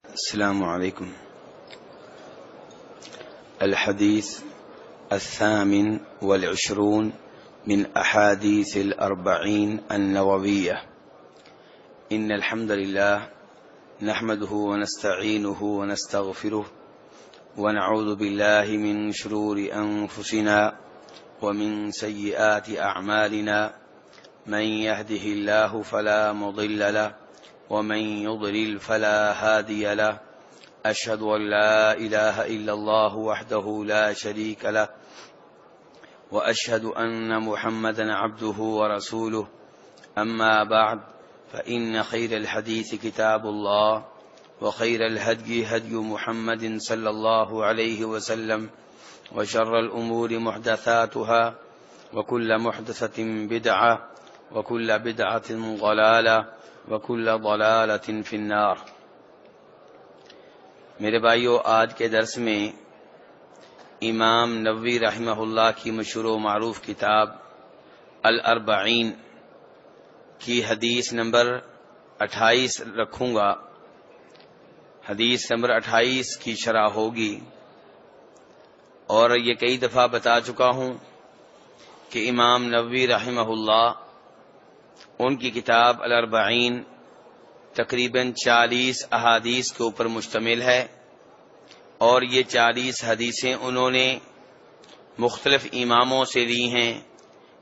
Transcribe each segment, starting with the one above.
السلام عليكم. الحديث 28 من أحاديث 40 النووية. إن الحمد لله نحمده ونستعينه ونستغفره ونعوذ بالله من شرور أنفسنا ومن سيئات أعمالنا، من يهده الله فلا مضل له ومن يضلل فلا هادي له. أشهد أن لا إله إلا الله وحده لا شريك له وأشهد أن محمدا عبده ورسوله. أما بعد، فإن خير الحديث كتاب الله، وخير الهدي هدي محمد صلى الله عليه وسلم، وشر الأمور محدثاتها، وكل محدثة بدعة، وكل بدعة ضلالة، وكل ضلالة في النار. میرے بھائیو، آج کے درس میں امام نووی رحمہ اللہ کی مشہور و معروف کتاب الاربعین کی حدیث نمبر 28 رکھوں گا. حدیث نمبر 28 کی شرح ہوگی، اور یہ کئی دفعہ بتا چکا ہوں کہ امام نووی رحمہ اللہ ان کی کتاب الاربعین تقریباً 40 احادیث کے اوپر مشتمل ہے، اور یہ 40 حدیثیں انہوں نے مختلف اماموں سے لی ہیں،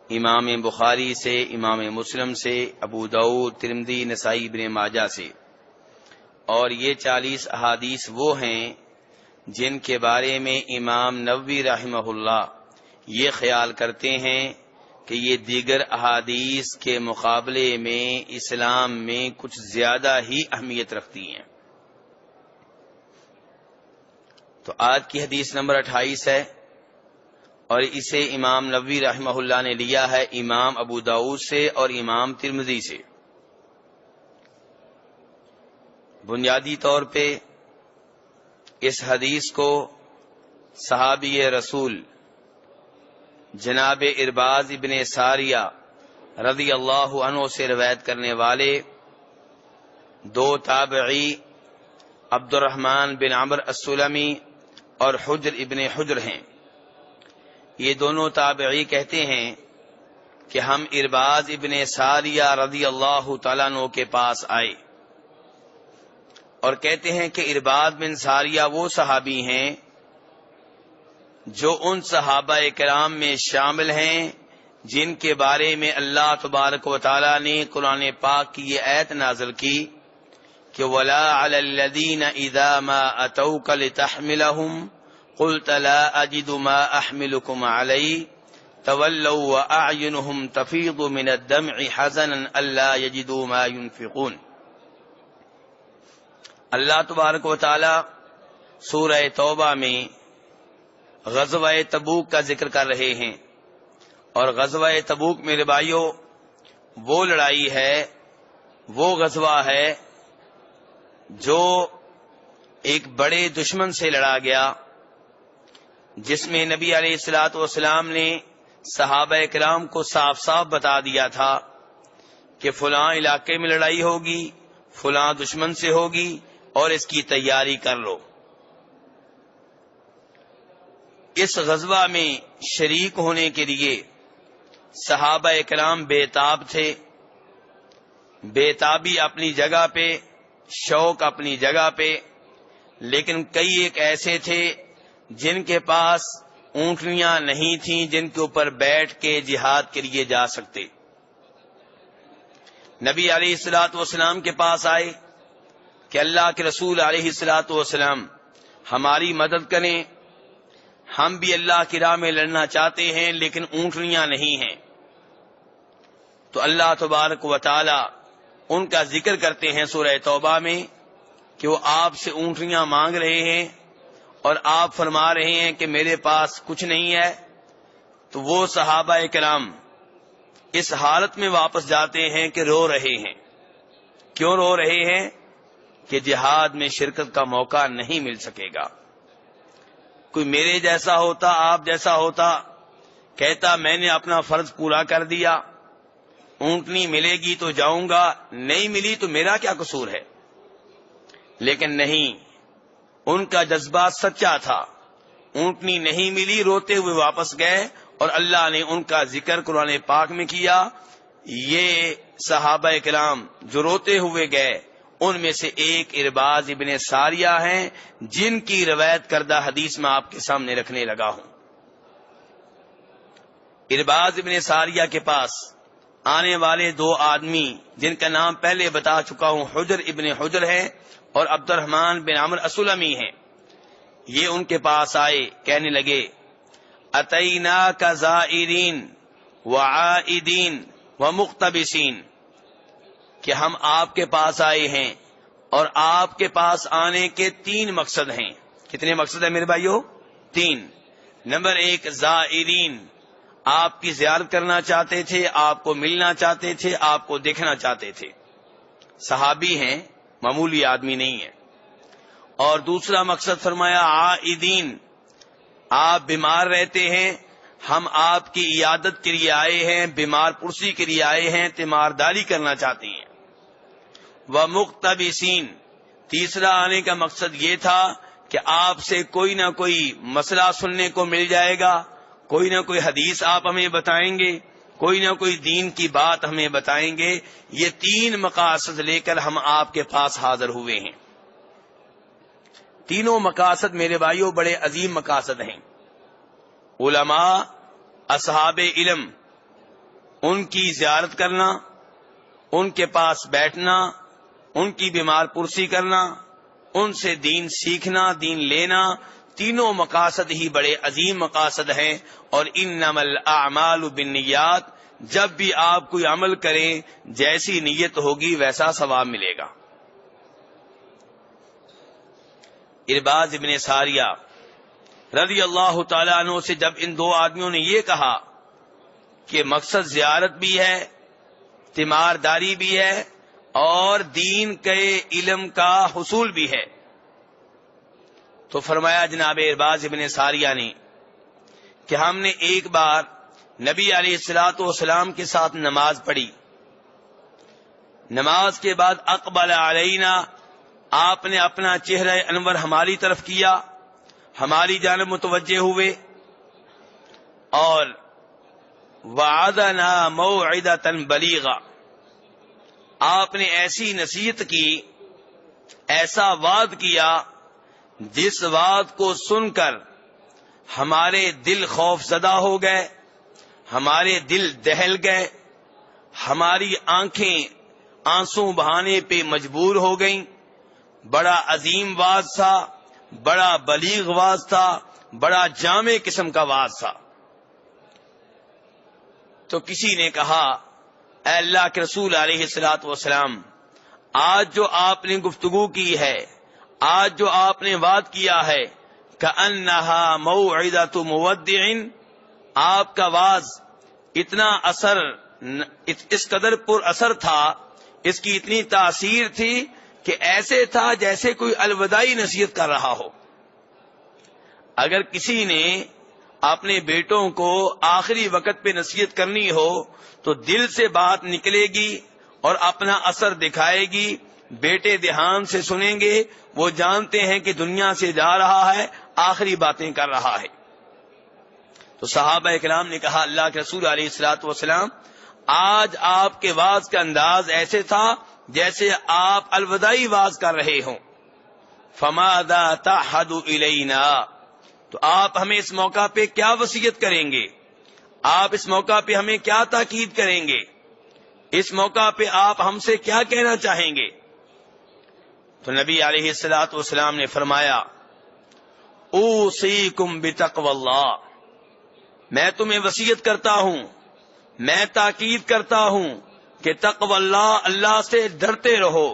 امام بخاری سے، امام مسلم سے، ابو داؤد، ترمذی، نسائی، ابن ماجہ سے. اور یہ 40 احادیث وہ ہیں جن کے بارے میں امام نووی رحمہ اللہ یہ خیال کرتے ہیں کہ یہ دیگر احادیث کے مقابلے میں اسلام میں کچھ زیادہ ہی اہمیت رکھتی ہیں. تو آج کی حدیث نمبر 28 ہے، اور اسے امام نووی رحمہ اللہ نے لیا ہے امام ابو داؤد سے اور امام ترمذی سے. بنیادی طور پہ اس حدیث کو صحابی رسول جناب ارباز ابن ساریہ رضی اللہ عنہ سے روایت کرنے والے دو تابعی عبد الرحمن بن عمرو السلمی اور حجر ابن حجر ہیں. یہ دونوں تابعی کہتے ہیں کہ ہم ارباز ابن ساریہ رضی اللہ تعالیٰ عنہ کے پاس آئے، اور کہتے ہیں کہ ارباز بن ساریہ وہ صحابی ہیں جو ان صحابہ کرام میں شامل ہیں جن کے بارے میں اللہ تبارک و تعالی نے قرآن پاک کی یہ آیت نازل کی کہ وَلَا عَلَى الَّذِينَ إِذَا مَا أَتَوْكَ لِتَحْمِلَهُمْ قُلْتَ لَا أَجِدُ مَا أَحْمِلُكُمْ عَلَيْهِ تَوَلَّوْا وَأَعْيُنُهُمْ تَفِيضُ مِنَ الدَّمْعِ حَزَنًا أَلَّا يَجِدُوا مَا يُنْفِقُونَ. اللہ تبارک و تعالی سورہ توبہ میں غزوہ تبوک کا ذکر کر رہے ہیں، اور غزوہ تبوک میرے بھائیوں وہ لڑائی ہے، وہ غزوہ ہے جو ایک بڑے دشمن سے لڑا گیا، جس میں نبی علیہ الصلوۃ والسلام نے صحابہ کرام کو صاف صاف بتا دیا تھا کہ فلاں علاقے میں لڑائی ہوگی، فلاں دشمن سے ہوگی، اور اس کی تیاری کر لو. اس غزوہ میں شریک ہونے کے لیے صحابہ کرام بے تاب تھے. بے تابی اپنی جگہ پہ، شوق اپنی جگہ پہ، لیکن کئی ایک ایسے تھے جن کے پاس اونٹنیاں نہیں تھیں جن کے اوپر بیٹھ کے جہاد کے لیے جا سکتے. نبی علیہ الصلوۃ والسلام کے پاس آئے کہ اللہ کے رسول علیہ الصلوۃ والسلام ہماری مدد کریں، ہم بھی اللہ کی راہ میں لڑنا چاہتے ہیں لیکن اونٹنیاں نہیں ہیں. تو اللہ تبارک و تعالی ان کا ذکر کرتے ہیں سورہ توبہ میں کہ وہ آپ سے اونٹنیاں مانگ رہے ہیں، اور آپ فرما رہے ہیں کہ میرے پاس کچھ نہیں ہے. تو وہ صحابہ کرام اس حالت میں واپس جاتے ہیں کہ رو رہے ہیں. کیوں رو رہے ہیں؟ کہ جہاد میں شرکت کا موقع نہیں مل سکے گا. کوئی میرے جیسا ہوتا، آپ جیسا ہوتا، کہتا میں نے اپنا فرض پورا کر دیا، اونٹنی ملے گی تو جاؤں گا، نہیں ملی تو میرا کیا قصور ہے. لیکن نہیں، ان کا جذبہ سچا تھا. اونٹنی نہیں ملی، روتے ہوئے واپس گئے اور اللہ نے ان کا ذکر قرآن پاک میں کیا. یہ صحابہ کرام جو روتے ہوئے گئے ان میں سے ایک ارباز ابن ساریہ ہیں، جن کی روایت کردہ حدیث میں آپ کے سامنے رکھنے لگا ہوں. ارباز ابن ساریہ کے پاس آنے والے دو آدمی جن کا نام پہلے بتا چکا ہوں، حجر ابن حجر ہے اور عبد الرحمن بن عمرو السلمی ہیں. یہ ان کے پاس آئے، کہنے لگے اتیناک زائرین وعائدین ومقتبسین، کہ ہم آپ کے پاس آئے ہیں اور آپ کے پاس آنے کے تین مقصد ہیں. کتنے مقصد ہیں میرے بھائیو؟ تین. نمبر ایک، زائرین، آپ کی زیارت کرنا چاہتے تھے، آپ کو ملنا چاہتے تھے، آپ کو دیکھنا چاہتے تھے. صحابی ہیں، معمولی آدمی نہیں ہے. اور دوسرا مقصد فرمایا عائدین، آپ بیمار رہتے ہیں، ہم آپ کی عیادت کے لیے آئے ہیں، بیمار پرسی کے لیے آئے ہیں، تیمارداری کرنا چاہتے ہیں. ومقتبسین، تیسرا آنے کا مقصد یہ تھا کہ آپ سے کوئی نہ کوئی مسئلہ سننے کو مل جائے گا، کوئی نہ کوئی حدیث آپ ہمیں بتائیں گے، کوئی نہ کوئی دین کی بات ہمیں بتائیں گے. یہ تین مقاصد لے کر ہم آپ کے پاس حاضر ہوئے ہیں. تینوں مقاصد میرے بھائیوں بڑے عظیم مقاصد ہیں. علماء، اصحاب علم، ان کی زیارت کرنا، ان کے پاس بیٹھنا، ان کی بیمار پرسی کرنا، ان سے دین سیکھنا، دین لینا، تینوں مقاصد ہی بڑے عظیم مقاصد ہیں. اور انما الاعمال بالنیات، جب بھی آپ کوئی عمل کریں جیسی نیت ہوگی ویسا ثواب ملے گا. ارباز ابن ساریہ رضی اللہ تعالیٰ عنہ سے جب ان دو آدمیوں نے یہ کہا کہ مقصد زیارت بھی ہے، تیمارداری بھی ہے اور دین کے علم کا حصول بھی ہے، تو فرمایا جناب ارباز ابن ساریہ نے کہ ہم نے ایک بار نبی علیہ الصلوۃ والسلام کے ساتھ نماز پڑھی. نماز کے بعد اقبل علینا، آپ نے اپنا چہرہ انور ہماری طرف کیا، ہماری جانب متوجہ ہوئے اور وعدنا موعدۃ بلیغا، آپ نے ایسی نصیحت کی، ایسا وعد کیا جس وعد کو سن کر ہمارے دل خوف زدہ ہو گئے، ہمارے دل دہل گئے، ہماری آنکھیں آنسو بہانے پہ مجبور ہو گئیں. بڑا عظیم وعد تھا، بڑا بلیغ وعد تھا، بڑا جامع قسم کا وعد تھا. تو کسی نے کہا اے اللہ کے رسول علیہ الصلوۃ والسلام، آج جو آپ نے گفتگو کی ہے، آج جو آپ نے وعد کیا ہے، کأنہا موعدۃ مودع، آپ کا وعظ اتنا اثر، اس قدر پر اثر تھا، اس کی اتنی تاثیر تھی کہ ایسے تھا جیسے کوئی الوداعی نصیحت کر رہا ہو. اگر کسی نے اپنے بیٹوں کو آخری وقت پہ نصیحت کرنی ہو تو دل سے بات نکلے گی اور اپنا اثر دکھائے گی. بیٹے دھیان سے سنیں گے، وہ جانتے ہیں کہ دنیا سے جا رہا ہے، آخری باتیں کر رہا ہے. تو صحابہ کرام نے کہا اللہ کے رسول علیہ الصلوۃ والسلام، آج آپ کے واعظ کا انداز ایسے تھا جیسے آپ الوداعی واعظ کر رہے ہوں. فماذا تعهد الینا، تو آپ ہمیں اس موقع پہ کیا وصیت کریں گے؟ آپ اس موقع پہ ہمیں کیا تاکید کریں گے؟ اس موقع پہ آپ ہم سے کیا کہنا چاہیں گے؟ تو نبی علیہ الصلوۃ والسلام نے فرمایا اوصیکم بتقوی اللہ، میں تمہیں وصیت کرتا ہوں، میں تاکید کرتا ہوں کہ تقوی اللہ، اللہ سے ڈرتے رہو،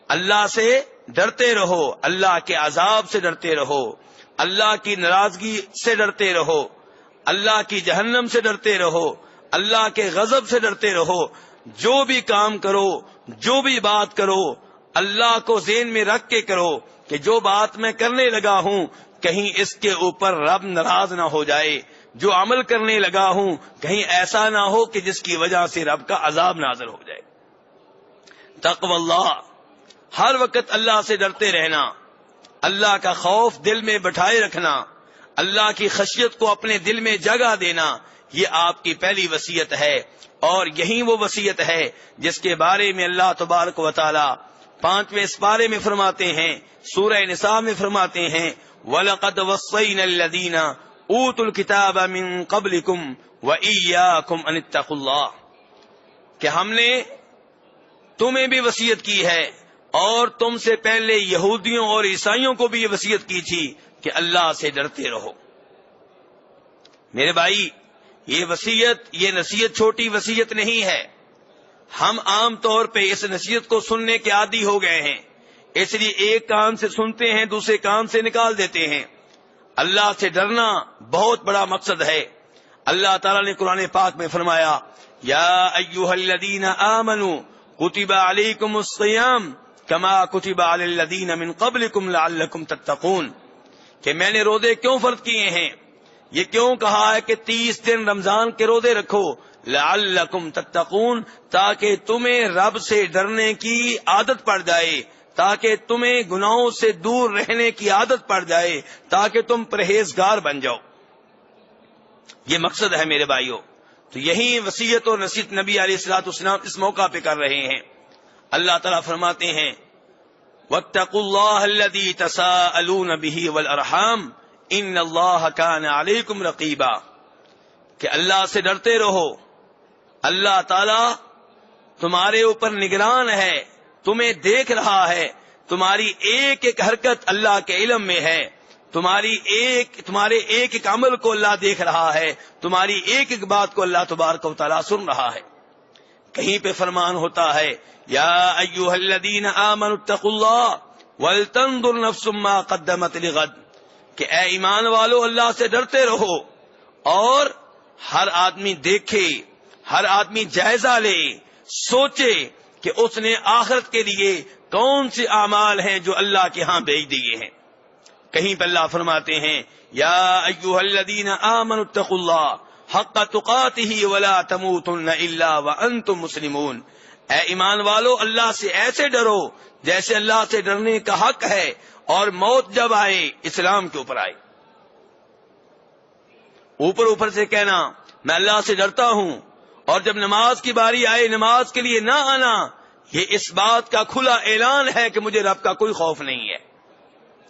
اللہ سے ڈرتے رہو، اللہ کے عذاب سے ڈرتے رہو، اللہ کی ناراضگی سے ڈرتے رہو، اللہ کی جہنم سے ڈرتے رہو، اللہ کے غضب سے ڈرتے رہو. جو بھی کام کرو، جو بھی بات کرو، اللہ کو ذہن میں رکھ کے کرو کہ جو بات میں کرنے لگا ہوں کہیں اس کے اوپر رب ناراض نہ ہو جائے، جو عمل کرنے لگا ہوں کہیں ایسا نہ ہو کہ جس کی وجہ سے رب کا عذاب نازل ہو جائے. تقوی اللہ، ہر وقت اللہ سے ڈرتے رہنا، اللہ کا خوف دل میں بٹھائے رکھنا، اللہ کی خشیت کو اپنے دل میں جگہ دینا، یہ آپ کی پہلی وصیت ہے۔ اور یہی وہ وصیت ہے جس کے بارے میں اللہ تبارک و تعالی 5ویں سپارے میں فرماتے ہیں، سورہ نساء میں فرماتے ہیں، وَلَقَدْ وَصَّيْنَا الَّذِينَ أُوتُوا الْكِتَابَ مِن قَبْلِكُمْ وَإِيَّاكُمْ أَنِ اتَّقُوا اللَّهَ، کہ ہم نے تمہیں بھی وصیت کی ہے اور تم سے پہلے یہودیوں اور عیسائیوں کو بھی یہ وصیت کی تھی کہ اللہ سے ڈرتے رہو۔ میرے بھائی، یہ وصیت، یہ نصیحت چھوٹی وصیت نہیں ہے۔ ہم عام طور پہ اس نصیحت کو سننے کے عادی ہو گئے ہیں، اس لیے ایک کان سے سنتے ہیں دوسرے کان سے نکال دیتے ہیں۔ اللہ سے ڈرنا بہت بڑا مقصد ہے۔ اللہ تعالیٰ نے قرآن پاک میں فرمایا، یا ایھا الذین آمنوا کتب علیکم الصیام کما کتب علی الذین من قبلکم لعلکم تتقون، کہ میں نے روزے کیوں فرض کیے ہیں، یہ کیوں کہا ہے کہ 30 دن رمضان کے روزے رکھو، لعلکم تتقون، تاکہ تمہیں رب سے ڈرنے کی عادت پڑ جائے، تاکہ تمہیں گناہوں سے دور رہنے کی عادت پڑ جائے، تاکہ تم پرہیزگار بن جاؤ۔ یہ مقصد ہے میرے بھائیوں۔ تو یہی وصیت اور نصیحت نبی علیہ الصلوۃ والسلام اس موقع پہ کر رہے ہیں۔ اللہ تعالیٰ فرماتے ہیں، وَاتَّقُوا اللَّهَ الَّذِي تَسَاءَلُونَ بِهِ وَالْأَرْحَامَ ان اللہ کان علیکم رقیبا، کہ اللہ سے ڈرتے رہو، اللہ تعالی تمہارے اوپر نگران ہے، تمہیں دیکھ رہا ہے، تمہاری ایک ایک حرکت اللہ کے علم میں ہے، تمہارے ایک ایک عمل کو اللہ دیکھ رہا ہے، تمہاری ایک ایک بات کو اللہ تبارک و تعالی سن رہا ہے۔ کہیں پہ فرمان ہوتا ہے، یا ایھا الذین آمنوا اتقوا اللہ ولتنظر نفس ما قدمت لغد، کہ اے ایمان والو اللہ سے ڈرتے رہو، اور ہر آدمی دیکھے، ہر آدمی جائزہ لے، سوچے کہ اس نے آخرت کے لیے کون سے اعمال ہیں جو اللہ کے ہاں بھیج دیے ہیں۔ کہیں پہ اللہ فرماتے ہیں، یا ایھا الذین آمنوا اتقوا اللہ حق تقاتہ ولا تموتن الا وانتم مسلمون، اے ایمان والو اللہ سے ایسے ڈرو جیسے اللہ سے ڈرنے کا حق ہے، اور موت جب آئے اسلام کے اوپر آئے۔ اوپر سے کہنا میں اللہ سے ڈرتا ہوں، اور جب نماز کی باری آئے نماز کے لیے نہ آنا، یہ اس بات کا کھلا اعلان ہے کہ مجھے رب کا کوئی خوف نہیں ہے۔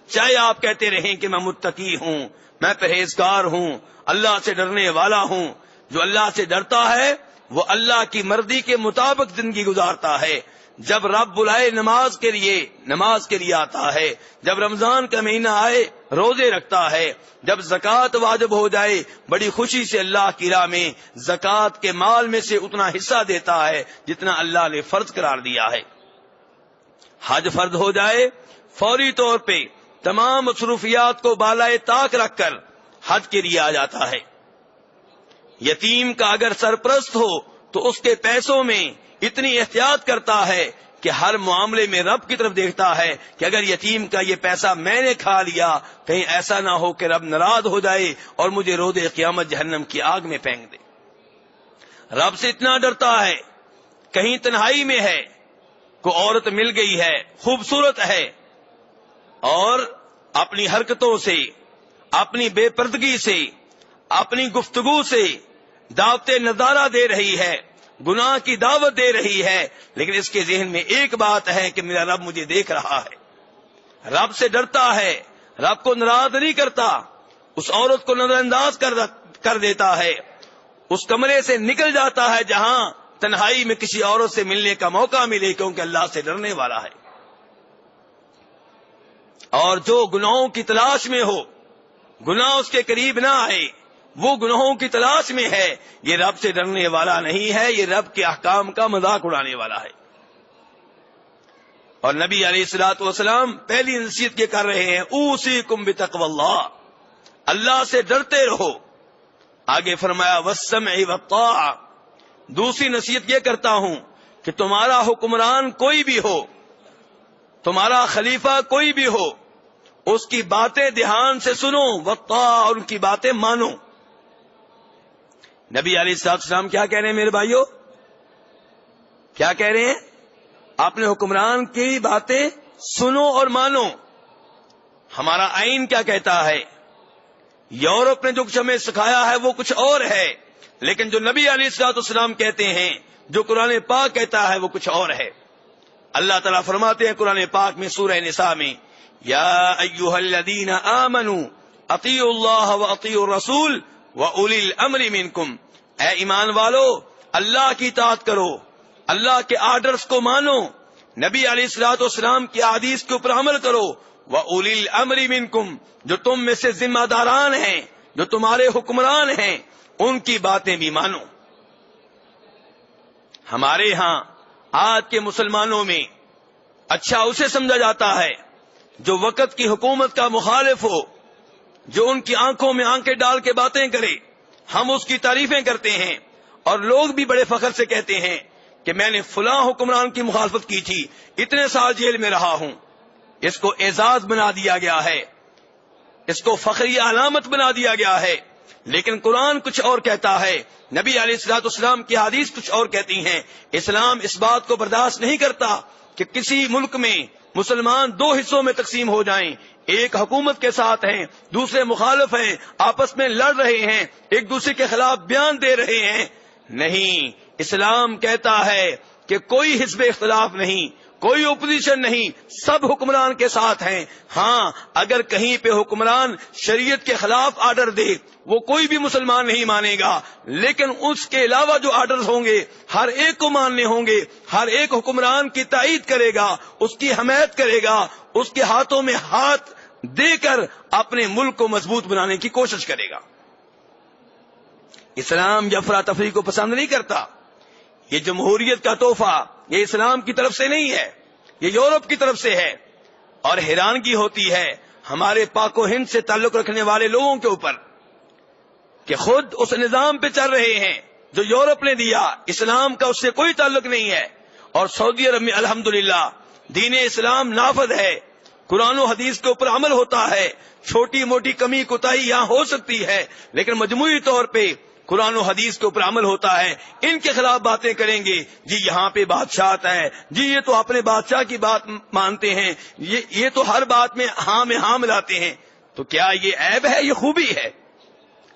چاہے آپ کہتے رہیں کہ میں متقی ہوں، میں پرہیزگار ہوں، اللہ سے ڈرنے والا ہوں، جو اللہ سے ڈرتا ہے وہ اللہ کی مرضی کے مطابق زندگی گزارتا ہے۔ جب رب بلائے نماز کے لیے آتا ہے، جب رمضان کا مہینہ آئے روزے رکھتا ہے، جب زکوٰۃ واجب ہو جائے بڑی خوشی سے اللہ کی راہ میں زکوٰۃ کے مال میں سے اتنا حصہ دیتا ہے جتنا اللہ نے فرض قرار دیا ہے۔ حج فرض ہو جائے فوری طور پہ تمام مصروفیات کو بالائے طاق رکھ کر حج کے لیے آ جاتا ہے۔ یتیم کا اگر سرپرست ہو تو اس کے پیسوں میں اتنی احتیاط کرتا ہے کہ ہر معاملے میں رب کی طرف دیکھتا ہے کہ اگر یتیم کا یہ پیسہ میں نے کھا لیا کہیں ایسا نہ ہو کہ رب ناراض ہو جائے اور مجھے روز قیامت جہنم کی آگ میں پھینک دے۔ رب سے اتنا ڈرتا ہے، کہیں تنہائی میں ہے، کوئی عورت مل گئی ہے خوبصورت ہے، اور اپنی حرکتوں سے، اپنی بے پردگی سے، اپنی گفتگو سے دعوت نظارہ دے رہی ہے، گناہ کی دعوت دے رہی ہے، لیکن اس کے ذہن میں ایک بات ہے کہ میرا رب مجھے دیکھ رہا ہے، رب سے ڈرتا ہے، رب کو ناراض نہیں کرتا، اس عورت کو نظر انداز کر دیتا ہے، اس کمرے سے نکل جاتا ہے جہاں تنہائی میں کسی عورت سے ملنے کا موقع ملے، کیونکہ اللہ سے ڈرنے والا ہے۔ اور جو گناہوں کی تلاش میں ہو، گناہ اس کے قریب نہ آئے، وہ گناہوں کی تلاش میں ہے، یہ رب سے ڈرنے والا نہیں ہے، یہ رب کے احکام کا مذاق اڑانے والا ہے۔ اور نبی علیہ الصلوۃ والسلام پہلی نصیحت یہ کر رہے ہیں، اوصیکم بتقوی اللہ، اللہ سے ڈرتے رہو۔ آگے فرمایا والسمع والطاعہ، دوسری نصیحت یہ کرتا ہوں کہ تمہارا حکمران کوئی بھی ہو، تمہارا خلیفہ کوئی بھی ہو، اس کی باتیں دھیان سے سنو، والطاعہ، اور ان کی باتیں مانو۔ نبی علیہ الصلوۃ والسلام کیا کہہ رہے ہیں میرے بھائیوں؟ کیا کہہ رہے ہیں؟ اپنے حکمران کی باتیں سنو اور مانو. ہمارا آئین کیا کہتا ہے؟ یورپ نے جو کچھ ہمیں سکھایا ہے وہ کچھ اور ہے، لیکن جو نبی علیہ الصلوۃ والسلام کہتے ہیں، جو قرآن پاک کہتا ہے وہ کچھ اور ہے. اللہ تعالیٰ فرماتے ہیں قرآن پاک میں سورہ نساء میں، یا ایھا الذین آمنوا اطیعوا اللہ واطیعوا الرسول واولی الامر منکم. اے ایمان والو، اللہ کی اطاعت کرو، اللہ کے آرڈرز کو مانو، نبی علیہ الصلوۃ والسلام کی احادیث کے اوپر عمل کرو. وَأُولِي الْأَمْرِ مِنْكُمْ، جو تم میں سے ذمہ داران ہیں، جو تمہارے حکمران ہیں، ان کی باتیں بھی مانو. ہمارے ہاں آج کے مسلمانوں میں اچھا اسے سمجھا جاتا ہے جو وقت کی حکومت کا مخالف ہو، جو ان کی آنکھوں میں آنکھیں ڈال کے باتیں کرے. ہم اس کی تعریفیں کرتے ہیں اور لوگ بھی بڑے فخر سے کہتے ہیں کہ میں نے فلاں حکمران کی مخالفت کی تھی، اتنے سال جیل میں رہا ہوں. اس کو اعزاز بنا دیا گیا ہے، اس کو فخری علامت بنا دیا گیا ہے. لیکن قرآن کچھ اور کہتا ہے، نبی علیہ الصلوۃ والسلام کی حدیث کچھ اور کہتی ہیں. اسلام اس بات کو برداشت نہیں کرتا کہ کسی ملک میں مسلمان دو حصوں میں تقسیم ہو جائیں، ایک حکومت کے ساتھ ہیں، دوسرے مخالف ہیں، آپس میں لڑ رہے ہیں، ایک دوسرے کے خلاف بیان دے رہے ہیں. نہیں، اسلام کہتا ہے کہ کوئی حزب اختلاف نہیں، کوئی اپوزیشن نہیں، سب حکمران کے ساتھ ہیں. ہاں، اگر کہیں پہ حکمران شریعت کے خلاف آرڈر دے وہ کوئی بھی مسلمان نہیں مانے گا، لیکن اس کے علاوہ جو آرڈرز ہوں گے ہر ایک کو ماننے ہوں گے. ہر ایک حکمران کی تائید کرے گا، اس کی حمایت کرے گا، اس کے ہاتھوں میں ہاتھ دے کر اپنے ملک کو مضبوط بنانے کی کوشش کرے گا. اسلام یہ افراتفری کو پسند نہیں کرتا. یہ جمہوریت کا تحفہ یہ اسلام کی طرف سے نہیں ہے، یہ یورپ کی طرف سے ہے. اور حیرانگی ہوتی ہے ہمارے پاک و ہند سے تعلق رکھنے والے لوگوں کے اوپر کہ خود اس نظام پہ چل رہے ہیں جو یورپ نے دیا، اسلام کا اس سے کوئی تعلق نہیں ہے. اور سعودی عرب میں الحمدللہ دین اسلام نافذ ہے، قرآن و حدیث کے اوپر عمل ہوتا ہے. چھوٹی موٹی کمی کوتاہی یہاں ہو سکتی ہے، لیکن مجموعی طور پہ قرآن و حدیث کے اوپر عمل ہوتا ہے. ان کے خلاف باتیں کریں گے، جی یہاں پہ بادشاہت ہے، جی یہ تو اپنے بادشاہ کی بات مانتے ہیں، یہ تو ہر بات میں ہاں ملاتے ہیں. تو کیا یہ عیب ہے؟ یہ خوبی ہے.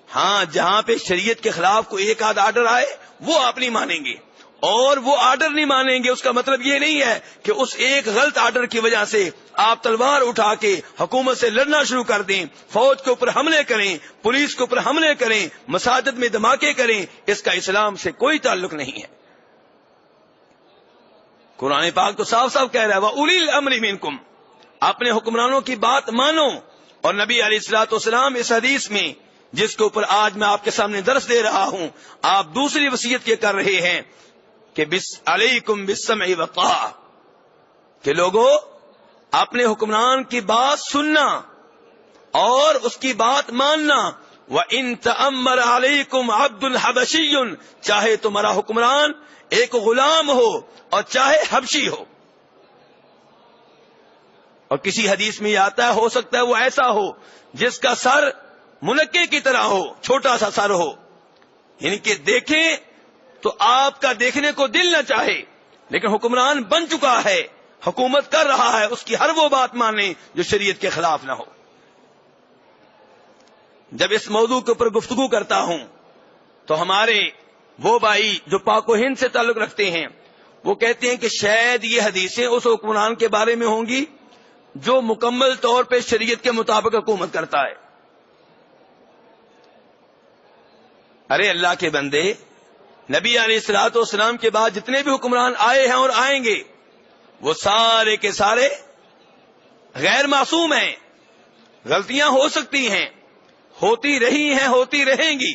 ہاں، جہاں پہ شریعت کے خلاف کوئی ایک آدھ آرڈر آئے وہ آپ نہیں مانیں گے، اور وہ آرڈر نہیں مانیں گے اس کا مطلب یہ نہیں ہے کہ اس ایک غلط آرڈر کی وجہ سے آپ تلوار اٹھا کے حکومت سے لڑنا شروع کر دیں، فوج کے اوپر حملے کریں، پولیس کے اوپر حملے کریں، مساجد میں دھماکے کریں. اس کا اسلام سے کوئی تعلق نہیں ہے. قرآن پاک تو صاف صاف کہہ رہا ہے وَأُولِي الْأَمْرِ مِنْكُمْ، اپنے حکمرانوں کی بات مانو. اور نبی علیہ الصلوۃ والسلام اس حدیث میں جس کے اوپر آج میں آپ کے سامنے درس دے رہا ہوں، آپ دوسری وصیت یہ کر رہے ہیں کہ علیکم بالسمع والطاعہ، کہ لوگوں اپنے حکمران کی بات سننا اور اس کی بات ماننا. وَإِن تَأَمَّرَ عَلَيْكُمْ عَبْدٌ حَبَشِيٌّ، چاہے تمہارا حکمران ایک غلام ہو اور چاہے حبشی ہو. اور کسی حدیث میں یہ آتا ہے ہو سکتا ہے وہ ایسا ہو جس کا سر منکے کی طرح ہو، چھوٹا سا سر ہو، یعنی کہ دیکھیں تو آپ کا دیکھنے کو دل نہ چاہے، لیکن حکمران بن چکا ہے، حکومت کر رہا ہے، اس کی ہر وہ بات مانیں جو شریعت کے خلاف نہ ہو. جب اس موضوع کے اوپر گفتگو کرتا ہوں تو ہمارے وہ بھائی جو پاک و ہند سے تعلق رکھتے ہیں وہ کہتے ہیں کہ شاید یہ حدیثیں اس حکمران کے بارے میں ہوں گی جو مکمل طور پہ شریعت کے مطابق حکومت کرتا ہے. ارے اللہ کے بندے، نبی علیہ الصلوۃ والسلام کے بعد جتنے بھی حکمران آئے ہیں اور آئیں گے وہ سارے کے سارے غیر معصوم ہیں. غلطیاں ہو سکتی ہیں، ہوتی رہی ہیں، ہوتی رہیں گی،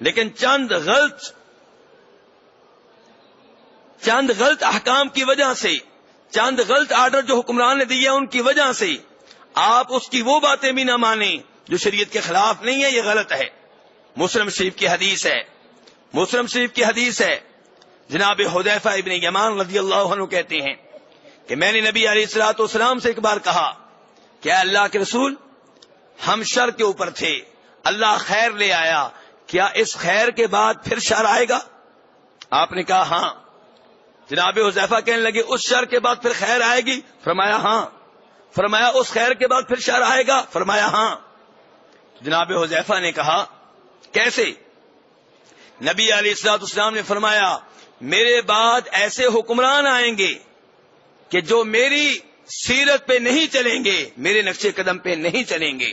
لیکن چند غلط احکام کی وجہ سے، چند غلط آرڈر جو حکمران نے دیے ان کی وجہ سے آپ اس کی وہ باتیں بھی نہ مانیں جو شریعت کے خلاف نہیں ہے. یہ غلط ہے. مسلم شریف کی حدیث ہے، مسلم شریف کی حدیث ہے، جناب حذیفہ ابن یمان رضی اللہ عنہ کہتے ہیں کہ میں نے نبی علیہ الصلوۃ والسلام سے ایک بار کہا کہ اللہ کے رسول، ہم شر کے اوپر تھے، اللہ خیر لے آیا، کیا اس خیر کے بعد پھر شر آئے گا؟ آپ نے کہا ہاں. جناب حذیفہ کہنے لگے اس شر کے بعد پھر خیر آئے گی؟ فرمایا ہاں۔ فرمایا اس خیر کے بعد پھر شر آئے گا؟ فرمایا ہاں۔ جناب حذیفہ نے کہا کیسے؟ نبی علیہ الصلوۃ والسلام نے فرمایا میرے بعد ایسے حکمران آئیں گے کہ جو میری سیرت پہ نہیں چلیں گے، میرے نقش قدم پہ نہیں چلیں گے،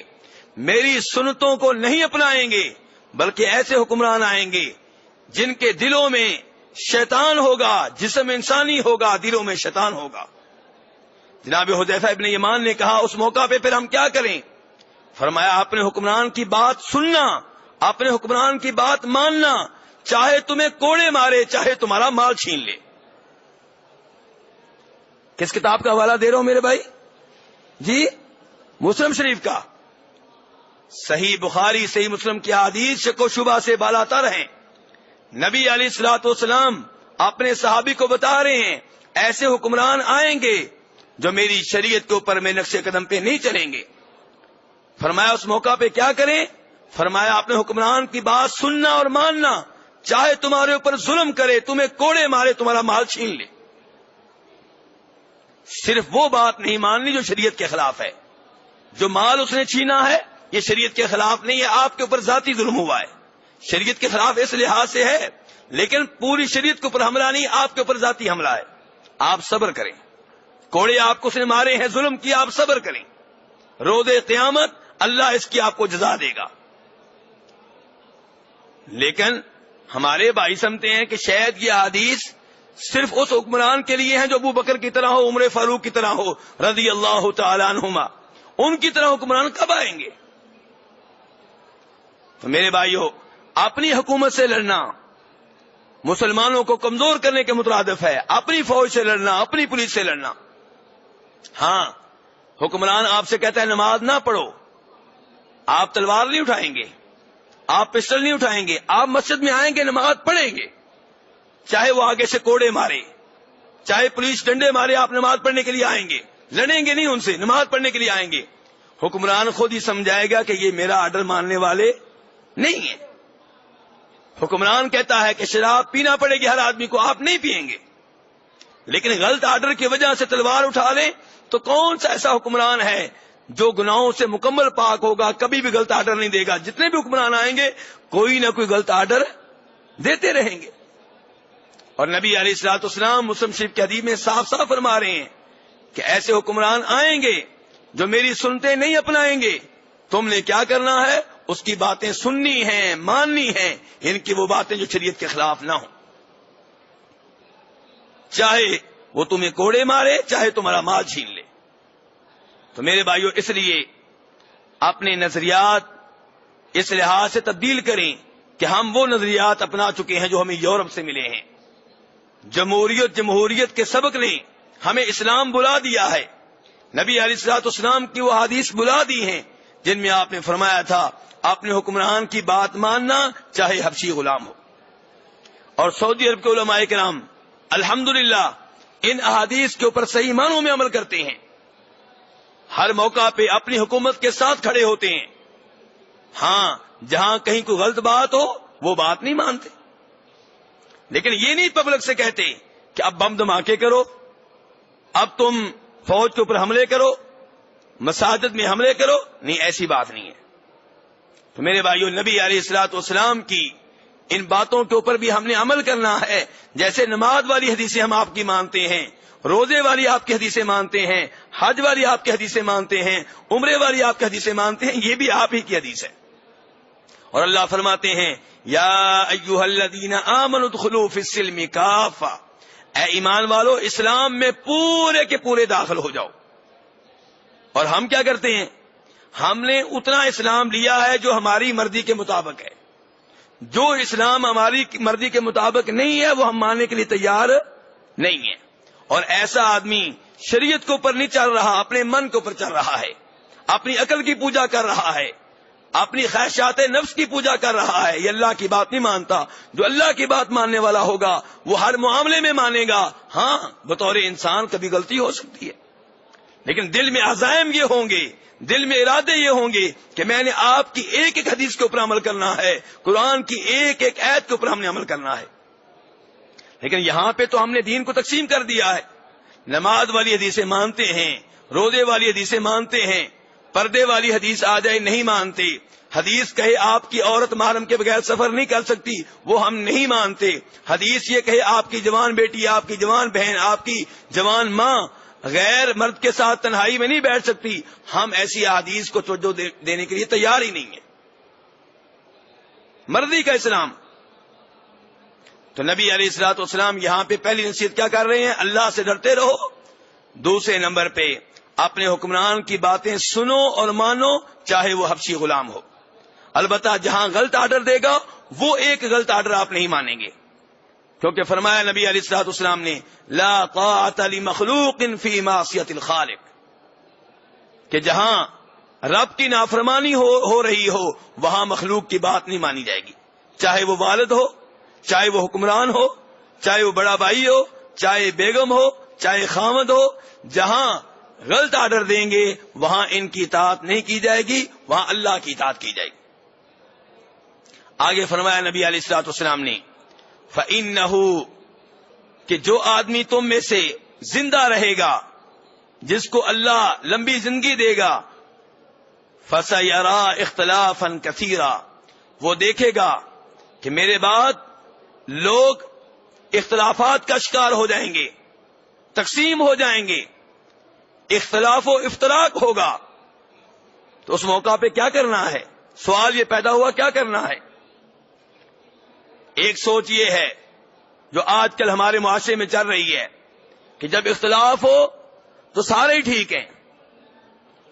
میری سنتوں کو نہیں اپنائیں گے، بلکہ ایسے حکمران آئیں گے جن کے دلوں میں شیطان ہوگا، جسم انسانی ہوگا، دلوں میں شیطان ہوگا۔ جناب حذیفہ ابن یمان نے کہا اس موقع پہ پھر ہم کیا کریں؟ فرمایا اپنے حکمران کی بات سننا، اپنے حکمران کی بات ماننا، چاہے تمہیں کوڑے مارے، چاہے تمہارا مال چھین لے۔ کس کتاب کا حوالہ دے رہا ہوں میرے بھائی؟ جی مسلم شریف کا۔ صحیح بخاری صحیح مسلم کی حدیث شک و شبہ سے بالاتر ہیں۔ نبی علیہ الصلوۃ والسلام اپنے صحابی کو بتا رہے ہیں ایسے حکمران آئیں گے جو میری شریعت کے اوپر میں نقش قدم پہ نہیں چلیں گے۔ فرمایا اس موقع پہ کیا کریں؟ فرمایا اپنے حکمران کی بات سننا اور ماننا، چاہے تمہارے اوپر ظلم کرے، تمہیں کوڑے مارے، تمہارا مال چھین لے۔ صرف وہ بات نہیں ماننی جو شریعت کے خلاف ہے۔ جو مال اس نے چھینا ہے یہ شریعت کے خلاف نہیں ہے، آپ کے اوپر ذاتی ظلم ہوا ہے، شریعت کے خلاف اس لحاظ سے ہے، لیکن پوری شریعت کے اوپر حملہ نہیں، آپ کے اوپر ذاتی حملہ ہے۔ آپ صبر کریں، کوڑے آپ کو اس نے مارے ہیں، ظلم کیا، آپ صبر کریں، روز قیامت اللہ اس کی آپ کو جزا دے گا۔ لیکن ہمارے بھائی سمجھتے ہیں کہ شاید یہ حدیث صرف اس حکمران کے لیے ہیں جو ابو بکر کی طرح ہو، عمر فاروق کی طرح ہو رضی اللہ تعالی عنہما، ان کی طرح حکمران کب آئیں گے؟ تو میرے بھائیو، اپنی حکومت سے لڑنا مسلمانوں کو کمزور کرنے کے مترادف ہے، اپنی فوج سے لڑنا، اپنی پولیس سے لڑنا۔ ہاں حکمران آپ سے کہتا ہے نماز نہ پڑھو، آپ تلوار نہیں اٹھائیں گے، آپ پسٹل نہیں اٹھائیں گے، آپ مسجد میں آئیں گے، نماز پڑھیں گے، چاہے وہ آگے سے کوڑے مارے، چاہے پولیس ڈنڈے مارے، آپ نماز پڑھنے کے لیے آئیں گے، لڑیں گے نہیں ان سے، نماز پڑھنے کے لیے آئیں گے۔ حکمران خود ہی سمجھائے گا کہ یہ میرا آرڈر ماننے والے نہیں ہیں۔ حکمران کہتا ہے کہ شراب پینا پڑے گی ہر آدمی کو، آپ نہیں پیئیں گے، لیکن غلط آرڈر کی وجہ سے تلوار اٹھا لیں تو کون سا ایسا حکمران ہے جو گناہوں سے مکمل پاک ہوگا، کبھی بھی غلط آرڈر نہیں دے گا؟ جتنے بھی حکمران آئیں گے کوئی نہ کوئی غلط آرڈر دیتے رہیں گے۔ اور نبی علیہ الصلوۃ والسلام مسلم شریف کی حدیث میں صاف صاف فرما رہے ہیں کہ ایسے حکمران آئیں گے جو میری سنتے نہیں اپنائیں گے، تم نے کیا کرنا ہے؟ اس کی باتیں سننی ہیں، ماننی ہیں، ان کی وہ باتیں جو شریعت کے خلاف نہ ہوں، چاہے وہ تمہیں کوڑے مارے، چاہے تمہارا مال چھین لے۔ تو میرے بھائیو، اس لیے اپنے نظریات اس لحاظ سے تبدیل کریں کہ ہم وہ نظریات اپنا چکے ہیں جو ہمیں یورپ سے ملے ہیں۔ جمہوریت کے سبق نے ہمیں اسلام بلا دیا ہے، نبی علیہ الصلوۃ والسلام کی وہ حدیث بلا دی ہیں جن میں آپ نے فرمایا تھا اپنے حکمران کی بات ماننا چاہے حبشی غلام ہو۔ اور سعودی عرب کے علماء کرام الحمدللہ ان احادیث کے اوپر صحیح معنوں میں عمل کرتے ہیں، ہر موقع پہ اپنی حکومت کے ساتھ کھڑے ہوتے ہیں۔ ہاں جہاں کہیں کوئی غلط بات ہو وہ بات نہیں مانتے، لیکن یہ نہیں پبلک سے کہتے کہ اب بم دھماکے کرو، اب تم فوج کے اوپر حملے کرو، مساجد میں حملے کرو، نہیں، ایسی بات نہیں ہے۔ تو میرے بھائیو، نبی علیہ الصلوۃ والسلام کی ان باتوں کے اوپر بھی ہم نے عمل کرنا ہے۔ جیسے نماز والی حدیثیں ہم آپ کی مانتے ہیں، روزے والی آپ کی حدیثیں مانتے ہیں، حج والی آپ کی حدیثیں مانتے ہیں، عمرے والی آپ کی حدیثیں مانتے ہیں، یہ بھی آپ ہی کی حدیث ہے۔ اور اللہ فرماتے ہیں یا ایھا الذین آمنوا ادخلوا فی السلم کافہ، اے ایمان والو اسلام میں پورے کے پورے داخل ہو جاؤ۔ اور ہم کیا کرتے ہیں؟ ہم نے اتنا اسلام لیا ہے جو ہماری مرضی کے مطابق ہے، جو اسلام ہماری مرضی کے مطابق نہیں ہے وہ ہم ماننے کے لیے تیار نہیں ہے۔ اور ایسا آدمی شریعت کے اوپر نہیں چل رہا، اپنے من کے اوپر چل رہا ہے، اپنی عقل کی پوجا کر رہا ہے، اپنی خواہشات نفس کی پوجا کر رہا ہے، یہ اللہ کی بات نہیں مانتا۔ جو اللہ کی بات ماننے والا ہوگا وہ ہر معاملے میں مانے گا۔ ہاں بطور انسان کبھی غلطی ہو سکتی ہے، لیکن دل میں عزائم یہ ہوں گے، دل میں ارادے یہ ہوں گے کہ میں نے آپ کی ایک ایک حدیث کے اوپر عمل کرنا ہے، قرآن کی ایک ایک آیت کے اوپر ہم نے عمل کرنا ہے۔ لیکن یہاں پہ تو ہم نے دین کو تقسیم کر دیا ہے. نماز والی حدیثیں مانتے ہیں, روزے والی حدیثیں مانتے ہیں, پردے والی حدیث آ جائے نہیں مانتے, حدیث کہے آپ کی عورت محرم کے بغیر سفر نہیں کر سکتی وہ ہم نہیں مانتے, حدیث یہ کہے آپ کی جوان بیٹی, آپ کی جوان بہن, آپ کی جوان ماں غیر مرد کے ساتھ تنہائی میں نہیں بیٹھ سکتی, ہم ایسی احادیث کو توجہ دینے کے لیے تیار ہی نہیں ہے. مرضی کا اسلام. تو نبی علیہ الصلوۃ والسلام یہاں پہ پہلی نصیحت کیا کر رہے ہیں؟ اللہ سے ڈرتے رہو. دوسرے نمبر پہ اپنے حکمران کی باتیں سنو اور مانو, چاہے وہ حبشی غلام ہو. البتہ جہاں غلط آرڈر دے گا وہ ایک غلط آرڈر آپ نہیں مانیں گے, کیونکہ فرمایا نبی علیہ الصلوۃ والسلام نے لا طاعت لمخلوق فی معصیۃ الخالق, کہ جہاں رب کی نافرمانی ہو رہی ہو وہاں مخلوق کی بات نہیں مانی جائے گی, چاہے وہ والد ہو, چاہے وہ حکمران ہو, چاہے وہ بڑا بھائی ہو, چاہے بیگم ہو, چاہے خامد ہو. جہاں غلط آرڈر دیں گے وہاں ان کی اطاعت نہیں کی جائے گی, وہاں اللہ کی اطاعت کی جائے گی. آگے فرمایا نبی علیہ الصلوۃ والسلام نے فَإِنَّهُ, کہ جو آدمی تم میں سے زندہ رہے گا, جس کو اللہ لمبی زندگی دے گا, فَسَيَرَى اخْتِلَافًا كَثِيرًا, وہ دیکھے گا کہ میرے بعد لوگ اختلافات کا شکار ہو جائیں گے, تقسیم ہو جائیں گے, اختلاف و افتراق ہوگا. تو اس موقع پہ کیا کرنا ہے؟ سوال یہ پیدا ہوا کیا کرنا ہے؟ ایک سوچ یہ ہے جو آج کل ہمارے معاشرے میں چل رہی ہے کہ جب اختلاف ہو تو سارے ہی ٹھیک ہیں.